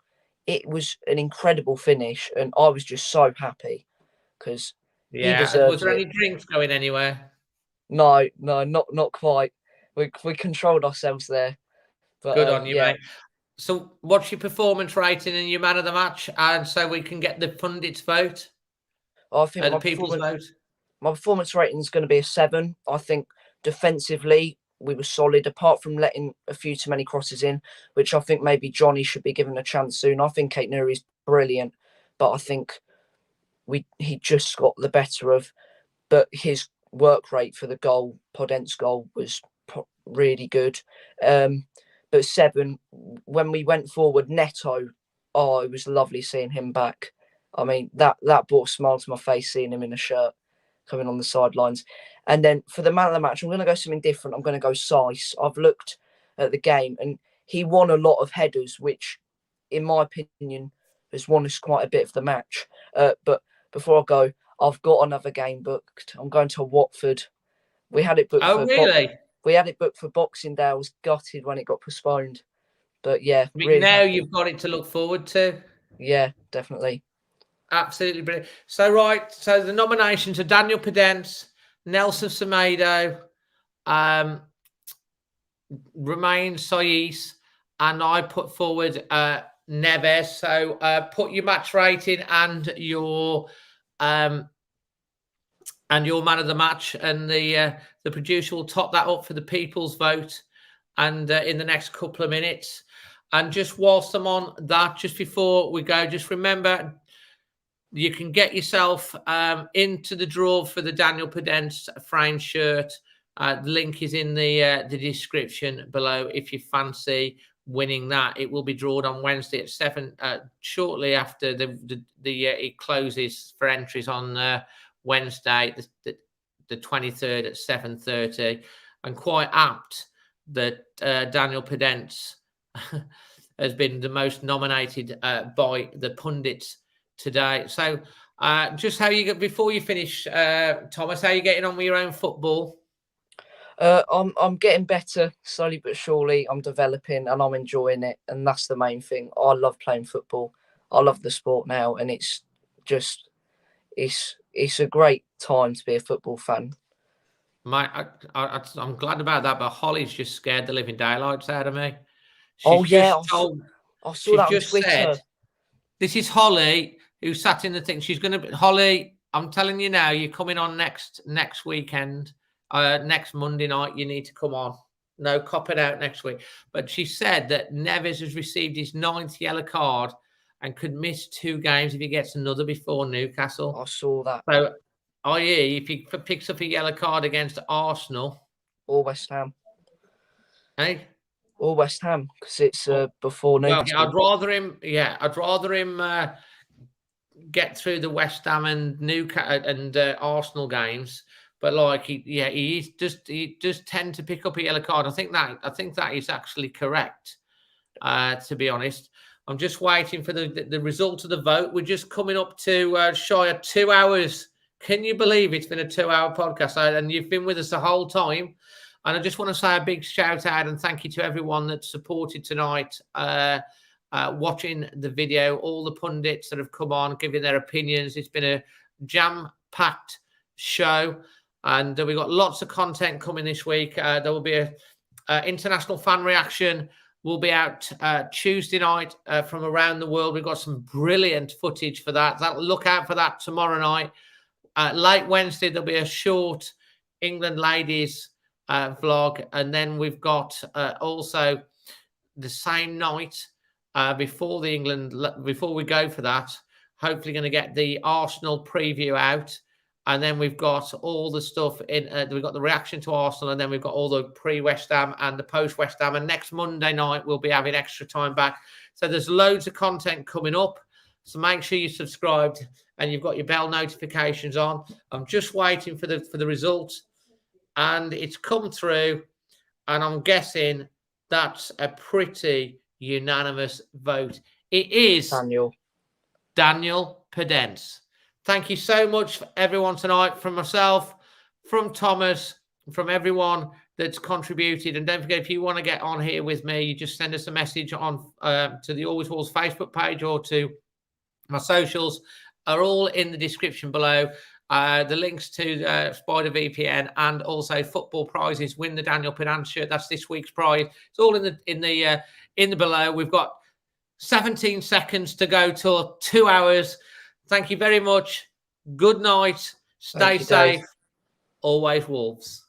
It was an incredible finish, and I was just so happy because he deserved Was there any drinks going anywhere? No, not quite. We controlled ourselves there. But, good on you, mate. So what's your performance rating and your man of the match? And so we can get the pundits vote. I think the people's vote. My performance rating is going to be a 7. I think defensively we were solid, apart from letting a few too many crosses in, which I think maybe Johnny should be given a chance soon. I think Kate Nuri is brilliant, but I think he just got the better of. But his work rate for the goal, PODENCE goal, was really good. But 7, when we went forward, Neto, it was lovely seeing him back. I mean, that brought a smile to my face, seeing him in a shirt coming on the sidelines. And then for the man of the match, I'm going to go something different. I'm going to go Sice. I've looked at the game, and he won a lot of headers, which, in my opinion, has won us quite a bit of the match. But before I go, I've got another game booked. I'm going to Watford. We had it booked. Oh, really? We had it booked for Boxing Day. I was gutted when it got postponed. But yeah. Really now happy. You've got it to look forward to. Yeah, definitely. Absolutely brilliant. So the nominations are Daniel PODENCE, Nelson Semedo, Romain Saiz, and I put forward Neves. So put your match rating and your man of the match, and the producer will top that up for the people's vote, and in the next couple of minutes. And just whilst I'm on that, just before we go, just remember you can get yourself into the draw for the Daniel PODENCE framed shirt. The link is in the description below if you fancy winning that. It will be drawn on Wednesday at 7, shortly after it closes for entries on Wednesday, the 23rd at 7:30. And quite apt that Daniel PODENCE has been the most nominated by the pundits today. So just how you get, before you finish, Thomas, how are you getting on with your own football? I'm getting better slowly but surely. I'm developing and I'm enjoying it, and that's the main thing. I love playing football. I love the sport now, and it's just it's a great time to be a football fan. Mate, I'm glad about that, but Holly's just scared the living daylights out of me. I saw that on Twitter. Said, this is Holly who sat in the thing. She's going to be Holly. I'm telling you now, you're coming on next weekend, next Monday night. You need to come on. No, cop it out next week. But she said that Neves has received his 9th yellow card and could miss 2 games if he gets another before Newcastle. I saw that. So, i.e., if he picks up a yellow card against Arsenal or West Ham, hey, or West Ham, because it's before Newcastle. I'd rather him get through the West Ham and Newcastle and Arsenal games. But like he does tend to pick up a yellow card. I think that is actually correct. To be honest, I'm just waiting for the result of the vote. We're just coming up to shy of 2 hours. Can you believe it's been a 2-hour podcast and you've been with us the whole time? And I just want to say a big shout out and thank you to everyone that supported tonight, watching the video, all the pundits that have come on, giving their opinions. It's been a jam-packed show, and we've got lots of content coming this week. There will be a international fan reaction. We'll be out Tuesday night from around the world. We've got some brilliant footage for that. Look out for that tomorrow night. Late Wednesday, there'll be a short England ladies vlog, and then we've got also the same night before we go for that, hopefully going to get the Arsenal preview out, and then we've got all the stuff in. We've got the reaction to Arsenal, and then we've got all the pre-West Ham and the post-West Ham, and next Monday night we'll be having extra time back. So there's loads of content coming up. So make sure you're subscribed and you've got your bell notifications on. I'm just waiting for the results, and it's come through, and I'm guessing that's a pretty unanimous vote. It is Daniel PODENCE. Thank you so much for everyone tonight, from myself, from Thomas, from everyone that's contributed. And don't forget, if you want to get on here with me, you just send us a message on to the Always Wolves Facebook page or to my socials, are all in the description below. The links to Spider VPN and also football prizes. Win the Daniel PODENCE shirt. That's this week's prize. It's all in the below. We've got 17 seconds to go till 2 hours. Thank you very much. Good night. Stay safe. Always Wolves.